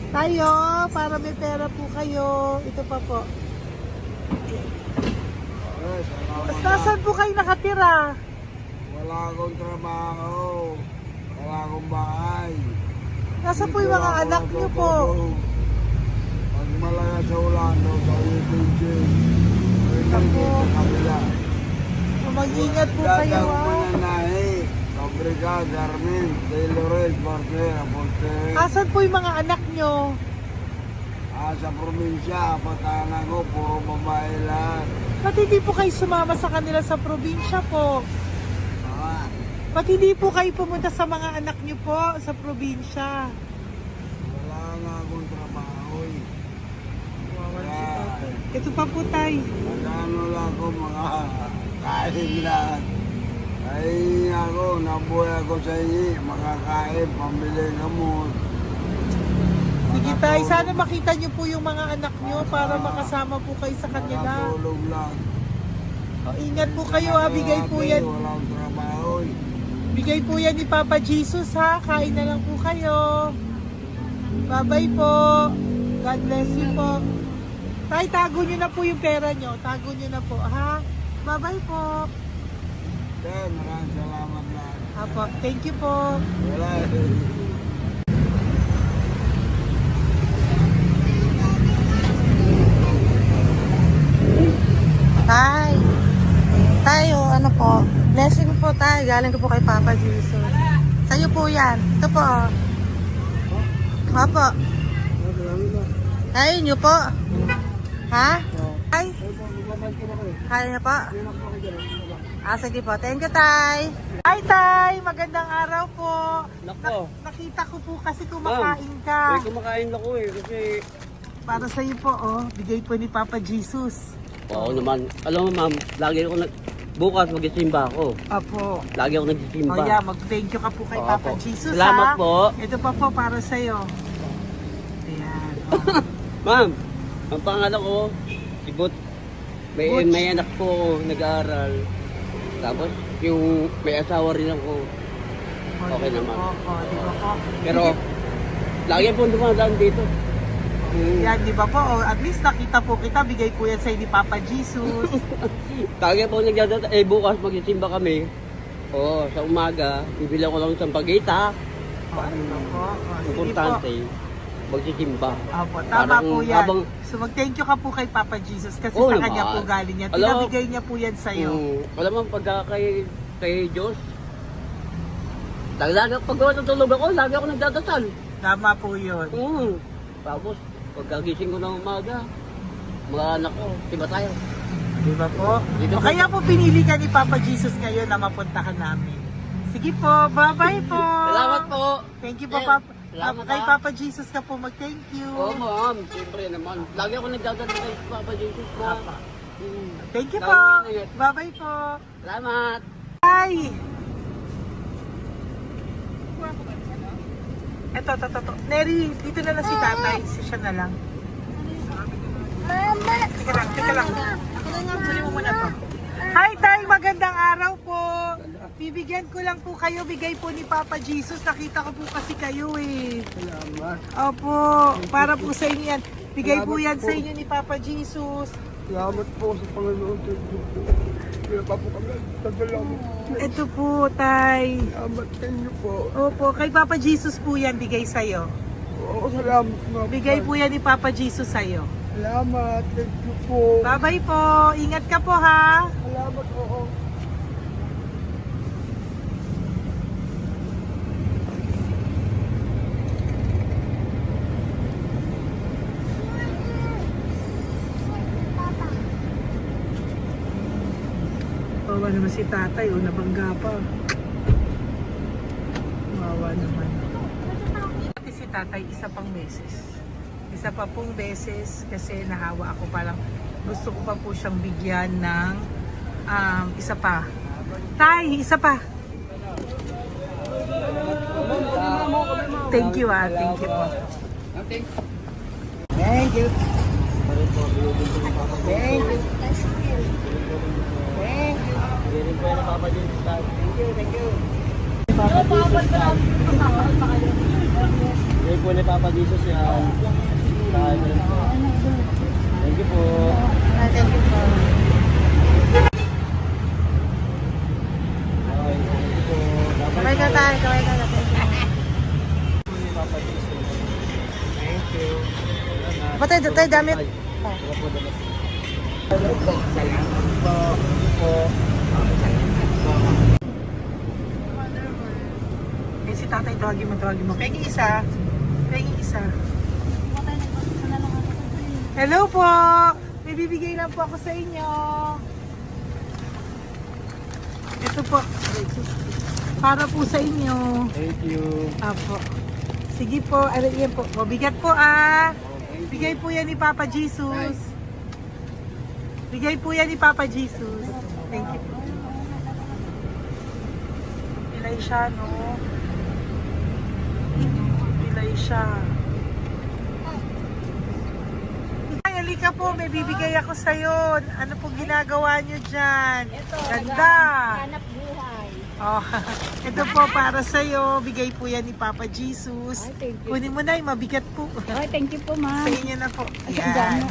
Tayo, para may pera po kayo. Ito pa po. Mas nasaan po kayo nakatira? Wala akong trabaho. Wala akong bahay. Nasa po yung mga anak niyo po? Pag malaya sa ulan, sa ulitin. Ako. Sa kabila. Mag-ingat po kayo, Dadang ha? mananahi. Fabrika, Garmin, Taylorette, Barcera, Voltaire. Asan po yung mga anak niyo? Sa probinsya, patanan ko, puro babae lahat. Ba't hindi po kayo sumama sa kanila sa probinsya po? Ah, Ba't hindi po kayo pumunta sa mga anak niyo po sa probinsya? wala nga akong trabaho eh. Ito pa po, tay. Nagano lang ako mga kain lang. Ay ako, nabuhay ako sa inyo, makakain, pambili gamot. Sige, tay. Sana makita niyo po yung mga anak niyo para makasama po kayo sa kanila. Makatulog lang. O, ingat po kayo, ha? Bigay po yan. Wala akong trabaho eh. Bigay po yan ni Papa Jesus, ha? Kain na lang po kayo. Bye-bye po. God bless you po. Tay, tago nyo na po yung pera nyo. Tago nyo na po, ha? Bye-bye po. Kaya maraming salamat na. Apo, thank you po. Wala eh. Tay. Tayo, ano po? Blessing po tayo. Galing ko po kay Papa Jesus. Sa'yo po yan. Ito po. Opo. Tayo nyo po. Ha? Tay? Kaya niyo po? Sige po. Thank you, Tay. Hi, Tay! Magandang araw po. Nako. Nakita ko po kasi kumakain ka. Kumakain ako eh, kasi... Para sa'yo po, oh. Bigay po ni Papa Jesus. Oo naman. Alam mo ma'am, lagi ako bukas magsisimba ako. Apo. Lagi ako nagsisimba. Oh, yeah. Mag-thank you ka po kay Oo, Papa po. Jesus, Salamat ha? po. Ito pa po para sa'yo. Ayan. Oh. Ma'am, ang pangalan ko, si Butch. May Butch. anak ko nag-aaral. Tapos yung may asawa rin ako. Okay naman. Di ba po? Pero lagi po dumadaan dito. Yan, di ba po? Oh, at least nakita po kita. Bigay po yan sa'yo ni Papa Jesus. Lagi po nagdadaan. Bukas magsisimba kami. Oo, sa umaga, bibili ko lang isang pagita. Oh, di ba po? Oh, sige po. Importante, magsisimba. Opo, tama Parang po yan. habang- So mag-thank you ka po kay Papa Jesus kasi Oo sa naman. kanya po galing yan. Alam mo- Pinabigay niya po yan sa'yo. Alam mo, pagka kay Diyos, lagi pag natulog ako, lagi ako nagdadasal. Tama po yun. Tapos, pagkagising ko ng umaga, mga anak ko, diba tayo? Di ba po? Dito O po. kaya po pinili ka ni Papa Jesus ngayon na mapuntahan namin. Sige po, bye-bye po. Salamat po! Thank you po, Eh, Papa. salamat, Kay ha. Papa Jesus ka po mag-thank you. Oo, ma'am, siyempre naman. Lagi ako nagdadasal kay Papa Jesus na. Papa. Thank you Lagi po. na yun. Bye-bye po. Salamat! Bye! Eto. Neri, dito na lang si tatay. Siya na lang. Mama! Teka lang. Tuloy mo muna to. Hi, Tay! Magandang araw po. Bibigyan ko lang po kayo. Bigay po ni Papa Jesus. Nakita ko po kasi kayo eh. Salamat. Opo. Para po sa inyo yan. Bigay po yan sa inyo ni Papa Jesus. Salamat po sa Panginoon. Kaya pa po kami. Salamat. Ito po, Tay. Salamat sa inyo po. Opo. Kay Papa Jesus po yan. Bigay sa'yo. Oo, salamat po. Bigay po yan ni Papa Jesus sa'yo. Salamat. Thank you po. Bye-bye po. Ingat ka po, ha? Salamat po. Bawa naman si tatay, nabangga pa. Wow. tatay isa pang beses. Isa pa pong beses kasi nahawa ako, parang gusto ko pa po siyang bigyan ng isa pa. Tay, isa pa. Thank you thank you po. Thank you. Hindi po yan Papa Jesus. Thank you, thank you. Hindi po ni Papa Jesus yan. Thank you po. Thank you po. Okay, thank you po. Kamay ka tayo, kamay ka natin. Ni Papa Jesus. Thank you. Ba't tayo damit? Wala po dapat. Po. Eh, si tatay, tawagin mo. Pengi isa. Hello po! May bibigay lang po ako sa inyo. Ito po. Para po sa inyo. Thank you. Apo. Sige po, yan po. Mabigat po Bigay po yan ni Papa Jesus. Bigay po yan ni Papa Jesus. Thank you po. Pilay siya, no? Pilay siya. Ay, halika po. May bibigay ako sa'yo. Ano po ginagawa nyo dyan? Ganda. Hanap buhay. Oh, ito po para sa'yo. Bigay po yan ni Papa Jesus. Ay, thank you. Kunin mo na, mabigat po. Ay, thank you po, ma'am. Sa inyo na po. Ay, Yan. gano.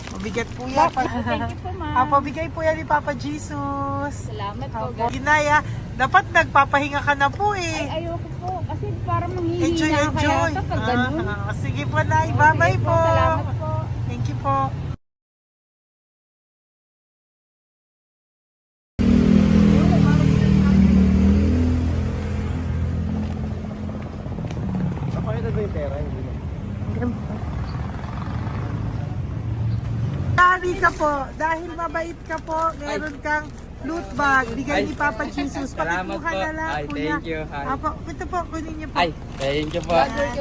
Mabigat po yan. Thank you po, ma'am. Apo, bigay po yan ni Papa Jesus. Salamat po. Opo. Ginaya, dapat nagpapahinga ka na po Ay, ayoko po. Kasi parang Enjoy, manghihina kaya enjoy. kapag ganun. Sige po, Nay. Bye-bye Sige po. Salamat po. Thank you po. Pakita ba yung pera? Hindi na. Dali ka po. Dahil mabait ka po, meron kang loot bag. Bigay ni Papa Jesus. Salamat Pakikuha po. na lang Ay, po thank niya. you. Ay. Apo, ito po, kunin niyo po. Ay, thank you po.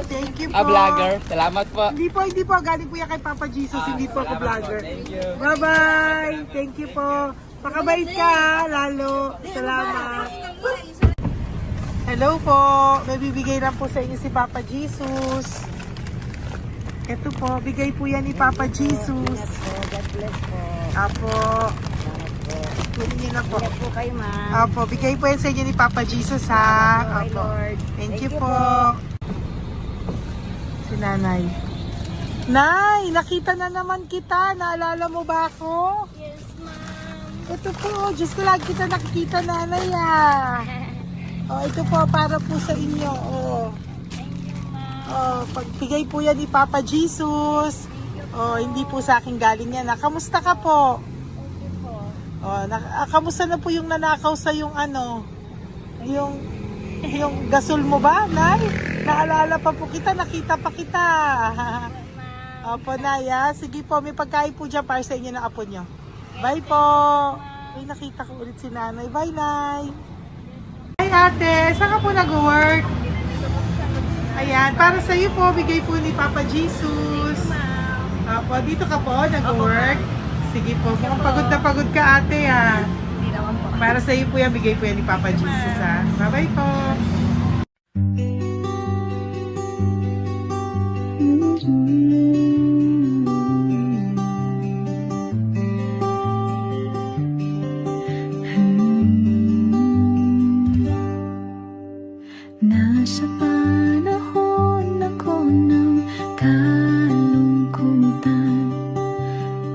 Thank you po. Vlogger. Salamat po. Hindi po. Galing po yan kay Papa Jesus. Hindi po ako Salamat vlogger. Thank you. Bye-bye. Thank you po. Pakabait ka, lalo. Salamat. Hello po. May bibigay lang po sa inyo si Papa Jesus. Ito po, bigay po yan ni Papa Jesus. God bless po. Apo. Kunin niyo na po. Ingat po kayo, ma'am. Apo, bigay po yan sa inyo ni Papa Jesus ha. Okay, Apo. Lord. Thank you po. Si Nanay. Nay, nakita na naman kita. Naalala mo ba ako? Yes, ma'am. Ito po, Diyos ko lagi kita nakikita, Nanay Oh, ito po, para po sa inyo. Oh. Pagbigay po yan ni Papa Jesus. Hindi po sa akin galing yan. Kamusta ka po? Kamusta na po yung nanakaw sa yung yung gasol mo ba, Nay? Naalala pa po kita, nakita pa kita. Opo, Nay, sige po, may pagkain po dyan para sa inyo ng apo nyo. Bye po. Ay, nakita ko ulit si Nanay. Bye, Nay. Hi, ate. Saan ka po nag-work? Ayan, para sa iyo po, bigay po ni Papa Jesus. Apo, dito ka po, nag-work. Sige po, mukhang pagod na pagod ka, ate, Hindi naman po. Para sa iyo po yan, bigay po yan ni Papa Jesus, Bye-bye po. Nasa panahon ako ng kalungkutan,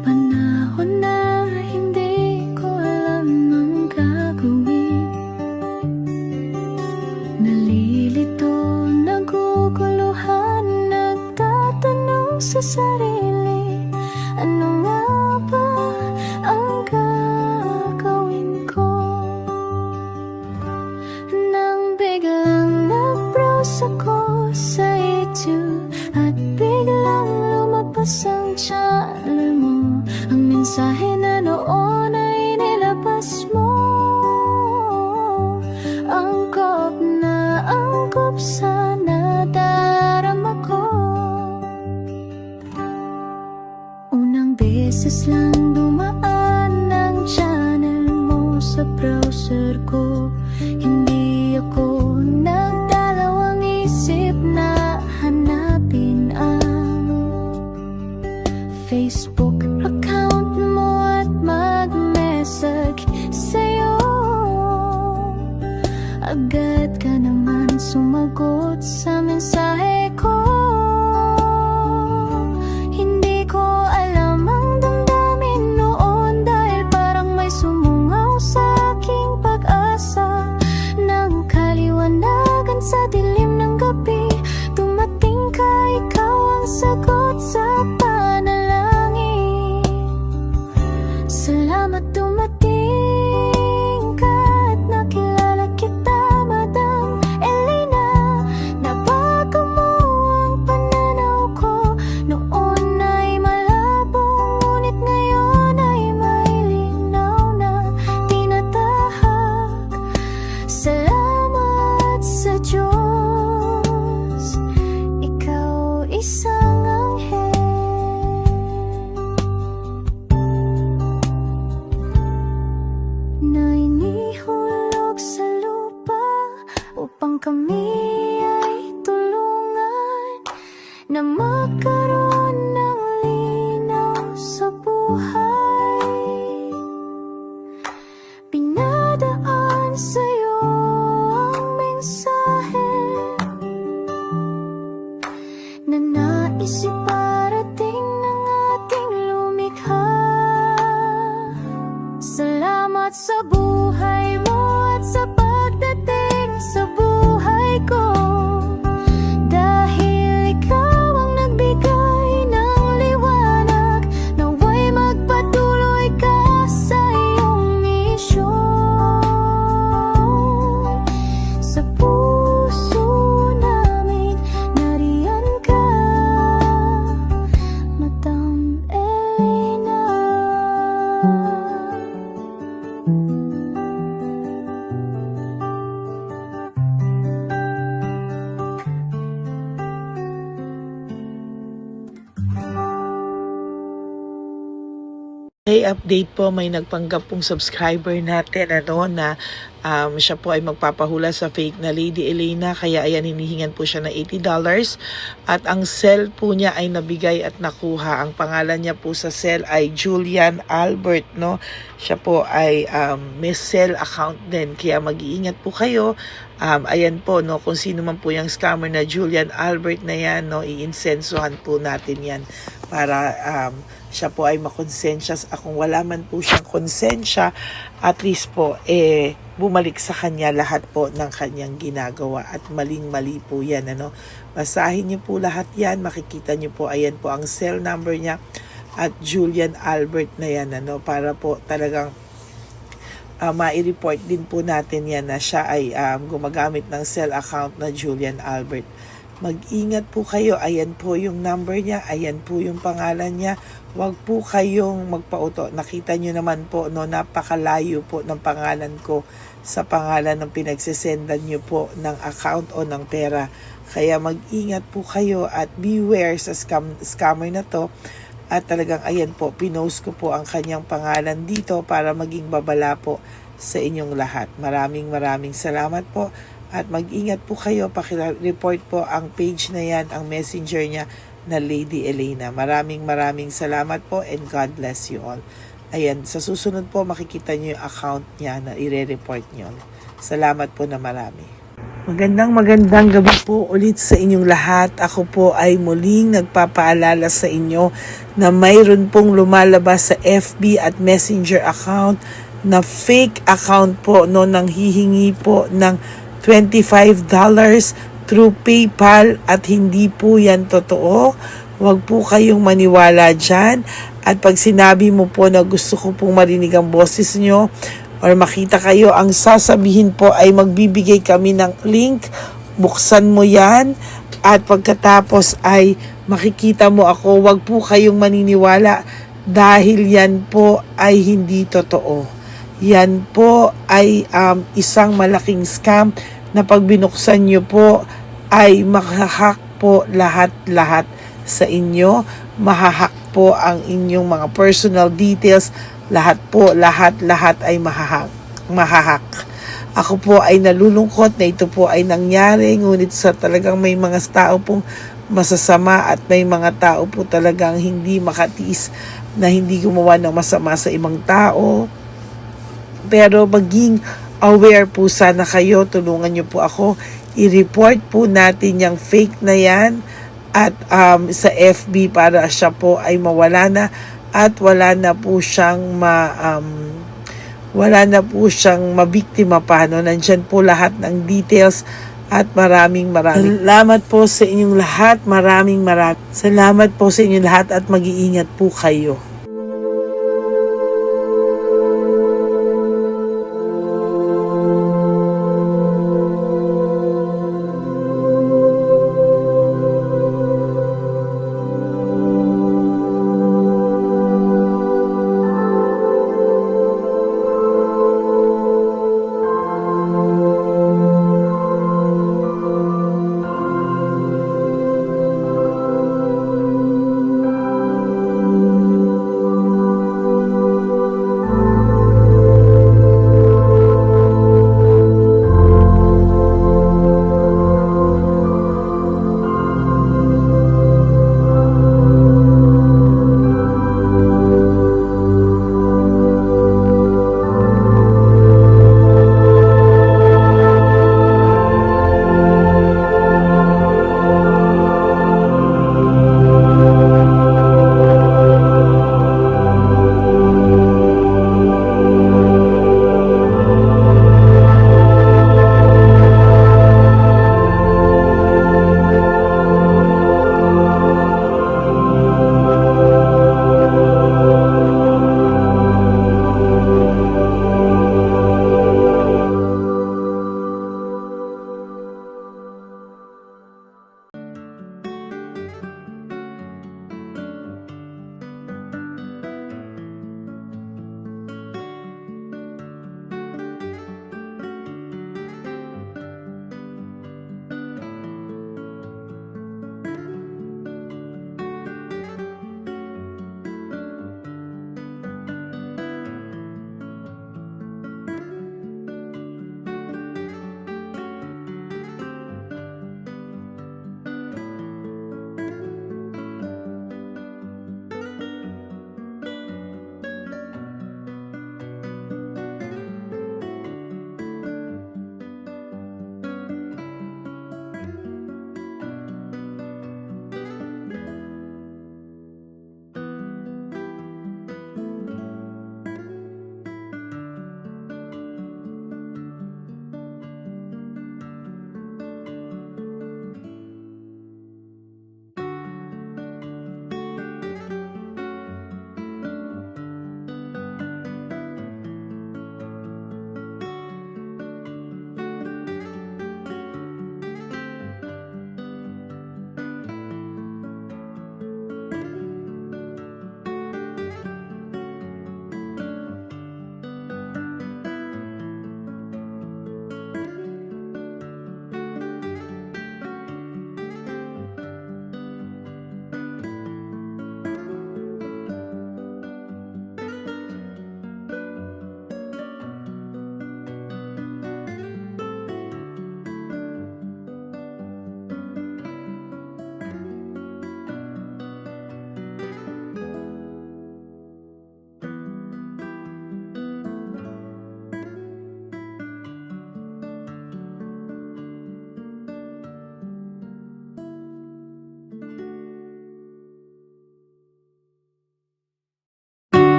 panahon na hindi ko alam ang gagawin. Nalilito, naguguluhan, nagtatanong sa sarili, ano nga ba ang gagawin ko? Nang biglang nag-browse ako sa YouTube at biglang lumabas ang channel mo, ang mensahe na noon ay nilabas mo. Angkop na angkop sa nadarama ko. Salamat sa mensahe ko. Hindi ko alam ang damdamin noon, dahil parang may sumungaw sa aking pag-asa. Nang kaliwanagan sa dilim ng gabi, dumating ka, ikaw ang sagot sa panalangin. Salamat dumating ka at nakilala kita, Madam Elena. Nabago mo ang pananaw ko. Noon ay malabo, ngunit ngayon ay may linaw na tinatahak. Salamat sa Diyos, ikaw isang anghel na inihulog sa lupa upang kami ay tulungan na magkaroon ng linaw sa buhay. Pinadaan sa'yo ang mensahe na nais iparating ng ating lumikha. Salamat sa buhay mo at sa pagdating sa buhay ko, dahil ikaw ang nagbigay ng liwanag. Naway magpatuloy ka sa iyong misyon. Sa puso namin nariyan ka, Madam Elena. Hey, update po, may nagpanggap pong subscriber natin na siya po ay magpapahula sa fake na Lady Elena, kaya ayan, hinihingan po siya ng $80 at ang cell po niya ay nabigay at nakuha. Ang pangalan niya po sa cell ay Julian Albert, no? Siya po ay may cell account din, kaya mag-iingat po kayo. Ayan po, no, kung sino man po yung scammer na Julian Albert na yan, no, iinsensuhan po natin yan para siya po ay makonsensya. Kung wala man po siyang konsensya, at least po bumalik sa kanya lahat po ng kanyang ginagawa, at maling-mali po yan, ano. Basahin niyo po lahat yan, makikita niyo po, ayan po ang cell number niya at Julian Albert na yan, ano, para po talagang ma-report din po natin yan na siya ay gumagamit ng cell account na Julian Albert. Mag-ingat po kayo, ayan po yung number niya, ayan po yung pangalan niya. Huwag po kayong magpauto. Nakita nyo naman po, no, napakalayo po ng pangalan ko sa pangalan ng pinagsesendan nyo po ng account o ng pera. Kaya mag-ingat po kayo at beware sa scammer na to. At talagang ayan po, pinost ko po ang kanyang pangalan dito para maging babala po sa inyong lahat. Maraming salamat po. At mag-ingat po kayo, pakireport po ang page na yan, ang messenger niya na Lady Elena. Maraming salamat po and God bless you all. Ayan, sa susunod po makikita niyo yung account niya na ire-report niyo. Salamat po na marami. Magandang gabi po ulit sa inyong lahat. Ako po ay muling nagpapaalala sa inyo na mayroon pong lumalabas sa FB at Messenger account na fake account po, no, nang hihingi po ng $25 through PayPal, at hindi po yan totoo. Huwag po kayong maniwala dyan. At pag sinabi mo po na gusto ko pong marinig ang boses nyo or makita kayo, ang sasabihin po ay magbibigay kami ng link, buksan mo yan, at pagkatapos ay makikita mo ako. Huwag po kayong maniniwala dahil yan po ay hindi totoo. Yan po ay isang malaking scam na pag binuksan nyo po ay mahahack po lahat sa inyo. Mahahack po ang inyong mga personal details. Lahat ay mahahack. Ako po ay nalulungkot na ito po ay nangyari, ngunit sa talagang may mga tao pong masasama at may mga tao po talagang hindi makatiis na hindi gumawa ng masama sa ibang tao. Pero maging aware po sana kayo, tulungan niyo po ako. i-report po natin yung fake na yan at sa FB para siya po ay mawala na at wala na po siyang mabiktima pa. No? Nandyan po lahat ng details at maraming salamat po sa inyong lahat. Maraming salamat po sa inyong lahat at mag-iingat po kayo.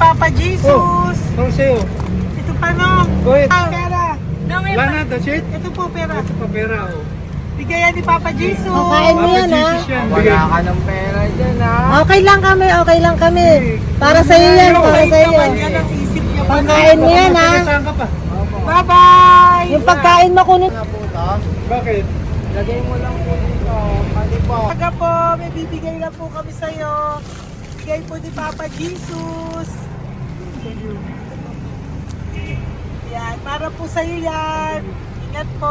Papa Jesus. Ano sa'yo? Ito pa no. Wait. Pera. Wala na, that's it? Ito po pera. Ito pa pera, oh. Bigyan bigay yan ni Papa Jesus. Kain mo yan, ha? Wala ka ng pera dyan, ha? Okay lang kami, okay lang kami. Para sa iyo yan, para sa iyo. Yan ang isip niya. Pagkain mo yan, ha? Bye-bye! Yung pagkain mo kunin. Bakit? Lagay mo lang po dito. Pati po. Taga po, may bibigay lang po kami sa'yo. Bigay po ni Papa Jesus. Yan, para po sa'yo yan. Ingat po.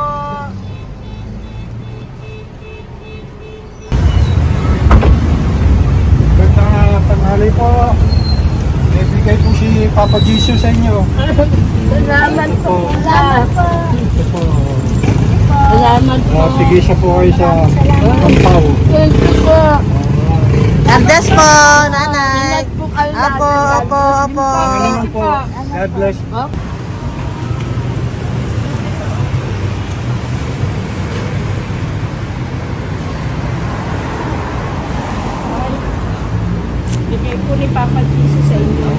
Gandang tanghali po. May bigay po si Papa Jesus sa inyo. Salamat po. Salamat po. Ito po. Salamat po. Tigisa po kayo sa Pampaw. Thank you po. God bless po, nanay. Ingat po kayo lahat. Apo, apo, apo. Salamat po. God bless. Bigay po ni Papa Jesus sa inyo.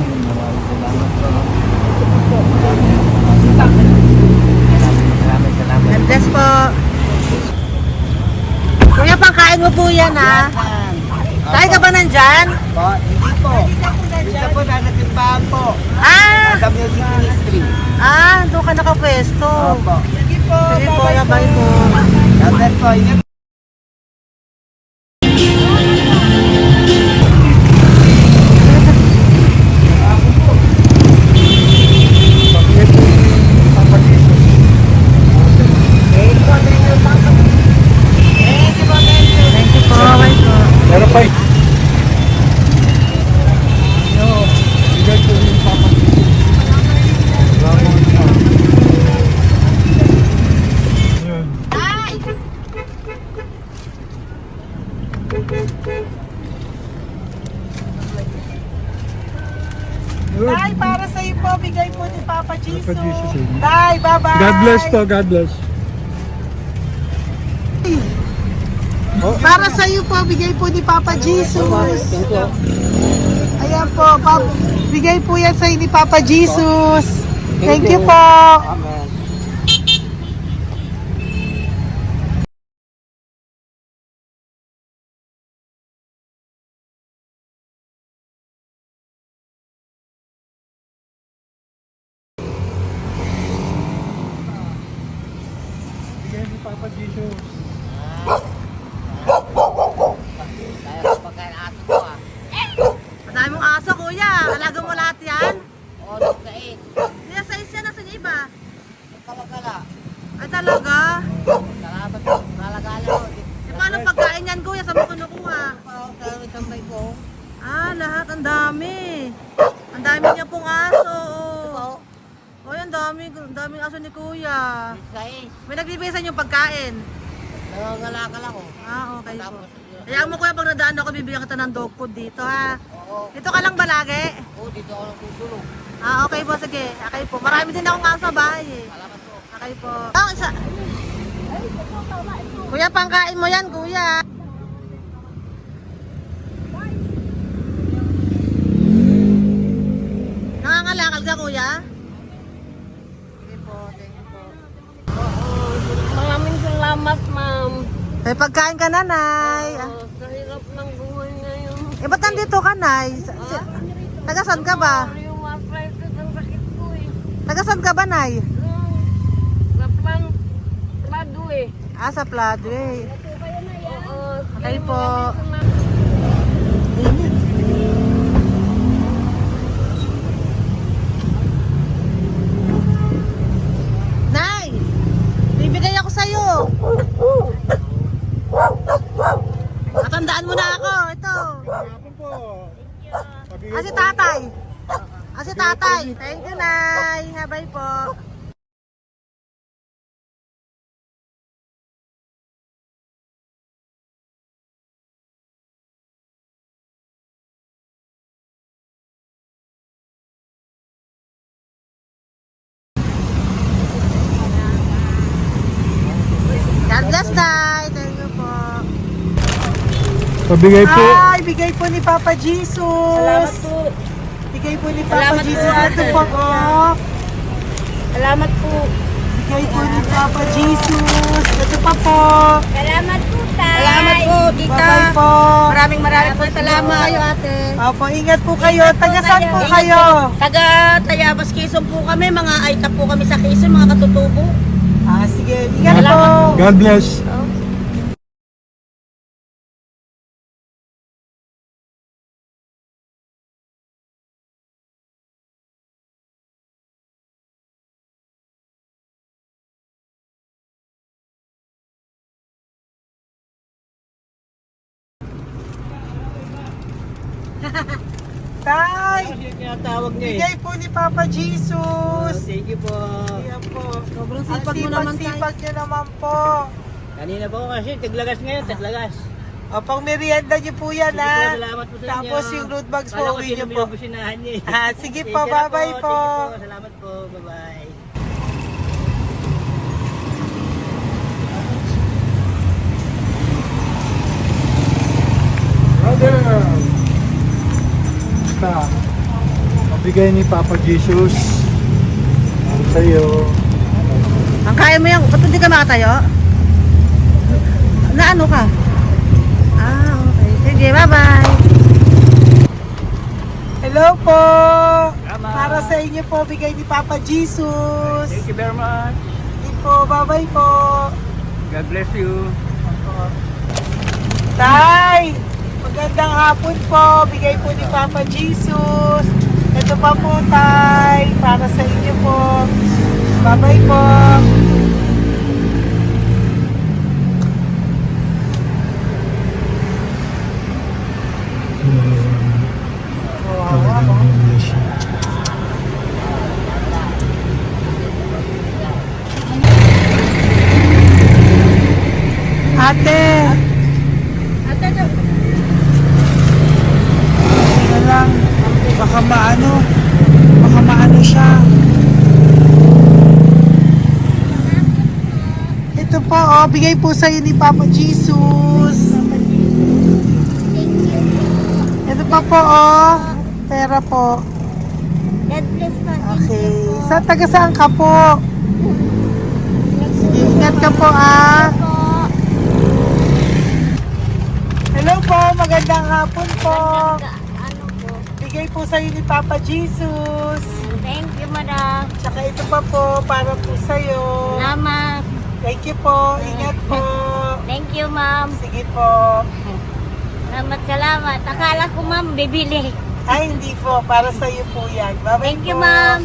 God bless po. Kuya, pangkain mo po yan, ha? Tayo ka ba nandyan? Hindi po. Dito po nanatimbahan po. Ah! Sa music ministry. Doon ka nakapwesto. Opo. Sige po, bye po. Dapat po, ingat. Thank you po, bye po. Pero pa eh. Bigay po yung Papa Jesus. Yun. Good. Tay, para sa iyo po, bigay po ni Papa Jesus. Papa Jesus, eh. Tay, bye-bye. God bless po, God bless. Para sa iyo po, bigay po ni Papa Jesus. Ayan po, bigay po yan sa iyo ni Papa Jesus. Thank you po. Amen. Bigay ni Papa Jesus. Madami mong aso, kuya. Alaga mo lahat yan? Kuya, sa isya na sa iba. Ay, talaga? E, paano pagkain yan, kuya? Saan mo kinukuha? Lahat. Ang dami. Ang dami niya pong aso. Oy, ang daming aso ni kuya. May nagbibigay sa inyo pagkain? Okay po. Kaya mo kuya, pag nadaan ako, bibigyan kita ng dog food dito, ha? Dito ka lang ba lagi? Dito ako tutulog. Okay po, sige. Okay po. Marami din akong aso sa bahay, eh. Okay po. Isa. Kuya, pangkain mo yan, kuya. Nangangalakal ka, kuya? Sige po, thank you po. Maraming salamat, ma'am. May pagkain ka, nanay. Sa hirap ng buhay ngayon. Ba't nandito ka, nay? Tagasan ka ba? Yung arthritis ang sakit ko eh. Tagasan ka ba, nay? Sa plado eh. Sa Pladway. Oo. Okay po. Nay! Bibigay ako sa'yo. Matandaan mo na ako. Ito. Hapon po. Si tatay. Si tatay. Thank you, Nay. Habay po. God bless, Nay. Thank you po. Pabigay po. Ay, bigay po ni Papa Jesus. Salamat po. Bigay po ni Papa Salamat po, Jesus. ate. Ito po. Salamat po. Bigay po ni Papa Jesus. Ito pa po. Salamat po, tay. Salamat po, tita. Bye-bye po. Maraming po salamat. Kayo, ate. Opo, ingat po kayo. Taga saan po kayo? Taga Tayabas, Quezon po kami. Mga aita po kami sa Quezon, mga katutubo. Sige, ingat po. God bless. Tay, Tinatawag niya bigay po ni Papa Jesus. Thank you po. Ayan po. Sobrang Ang sipag mo naman, tay. sipag nyo naman po. Kanina po kasi, taglagas ngayon, taglagas. O, pang merienda nyo po yan, Sige po, ha? salamat po sa inyo. Tapos yung road bags po, Kala ko uwi sino nyo po. binubusinahan niya eh. Sige Sige po, na bye-bye po. Sige po, salamat po. Bye-bye. Brother! Basta, mabigay ni Papa Jesus sa'yo. Ang kaya mo yan, ba't hindi ka makatayo? Na ano ka? Okay. Sige, bye-bye. Hello po. Para sa inyo po, bigay ni Papa Jesus. Thank you very much. Sige po, bye-bye po. God bless you. Tay, magandang hapon po. Bigay po ni Papa Jesus. Ito pa po, Tay. Para sa inyo po. Bye-bye po. Ate. Sige lang. Baka maano siya. Ito po, bigay po sa'yo ni Papa Jesus. Ito pa po, pera po. God bless po. Okay. Taga saan ka po? Sige, ingat ka po, Hello po, magandang hapon po. Ano po? Bigay po sa'yo ni Papa Jesus. Thank you, madam. Tsaka ito pa po, para po sa'yo. Salamat. Thank you po, ingat po. Thank you, ma'am. Sige po. Salamat. Akala ko, ma'am, bibili. Ay, hindi po, para sa'yo po yan. Bye-bye Thank you, po. ma'am.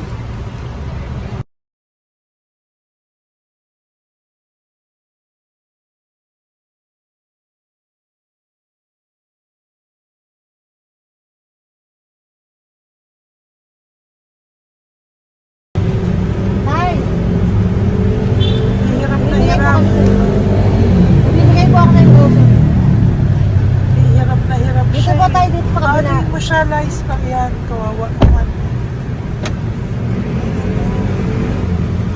Hirap na hirap. Bibigay po ako ng goso. Hirap na hirap Dito siya. ba tayo dito sa kabila? Hindi mo siya lies pa yan. Kawawa naman.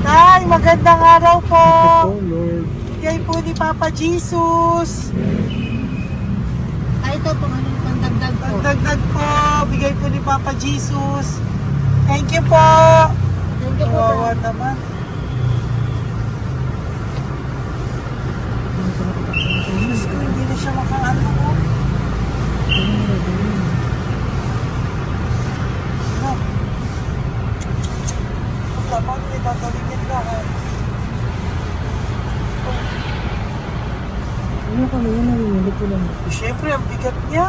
Tay, magandang araw po. Lord. Bigay po ni Papa Jesus. Ay, ito po, ano, pandagdag po. Dagdag po. Bigay po ni Papa Jesus. Thank you po. Thank you po. Kawawa naman. Diyos ko, hindi na siya makaano ko. Dapat may tataligin ka. Ano kami yun, narinig ko lang. Siyempre, ang bigat niya.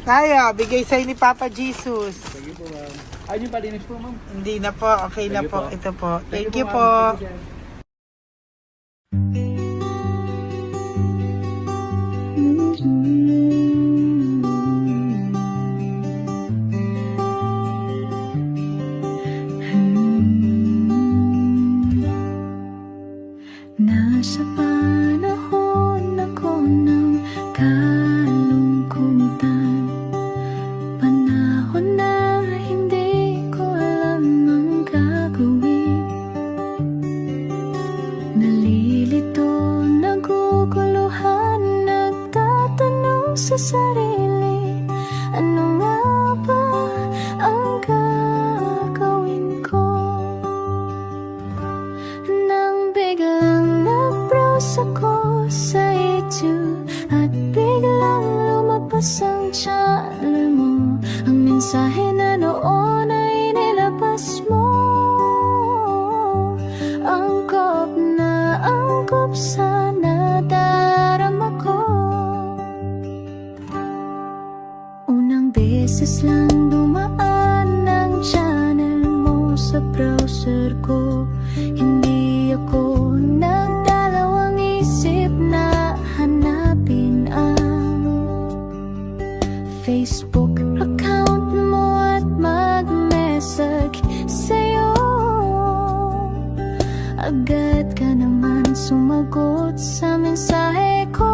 Kaya, bigay sa'yo ni Papa Jesus. Sige po, ma'am. Ayun yung palinis po, ma'am. Hindi na po, okay na Sige po. po. Ito po. Thank you ma'am. po. Thank you, sir. Nasa panahon ako ng kalungkutan, panahon na hindi ko alam ang gagawin. Nalilito, naguguluhan, nagtatanong sa sarili, ano nga ba ako sa YouTube at biglang lumabas ang channel mo. Ang mensahe na noon ay nilabas mo, angkop sa nadarama ko. Unang beses lang dumaan ang channel mo sa browser ko. Hindi ako nagdalawang isip na hanapin ang Facebook account mo at mag-message sa'yo. Agad ka naman sumagot sa mensahe ko.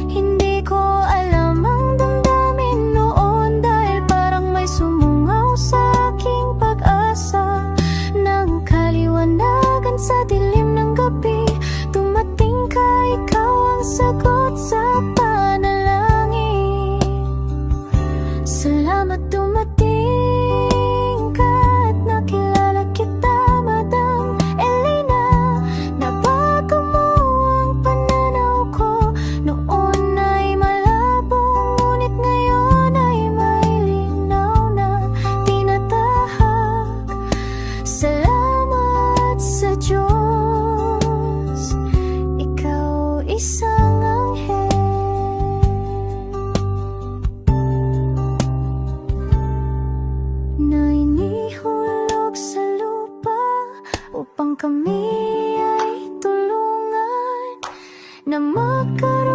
Hindi ko alam ang damdamin noon dahil parang may sumungaw sa aking pag-asa. Nang kaliwanagan sa dilim ng gabi, dumating ka, ikaw ang sagot sa panalangin. Salamat dumating ka at nakilala kita, Madam Elena. Nabago mo ang pananaw ko. Noon ay malabo, ngunit ngayon ay may linaw na tinatahak. Salamat sa Diyos, ikaw isang anghel na inihulog sa lupa upang kami ay tulungan na magkaroon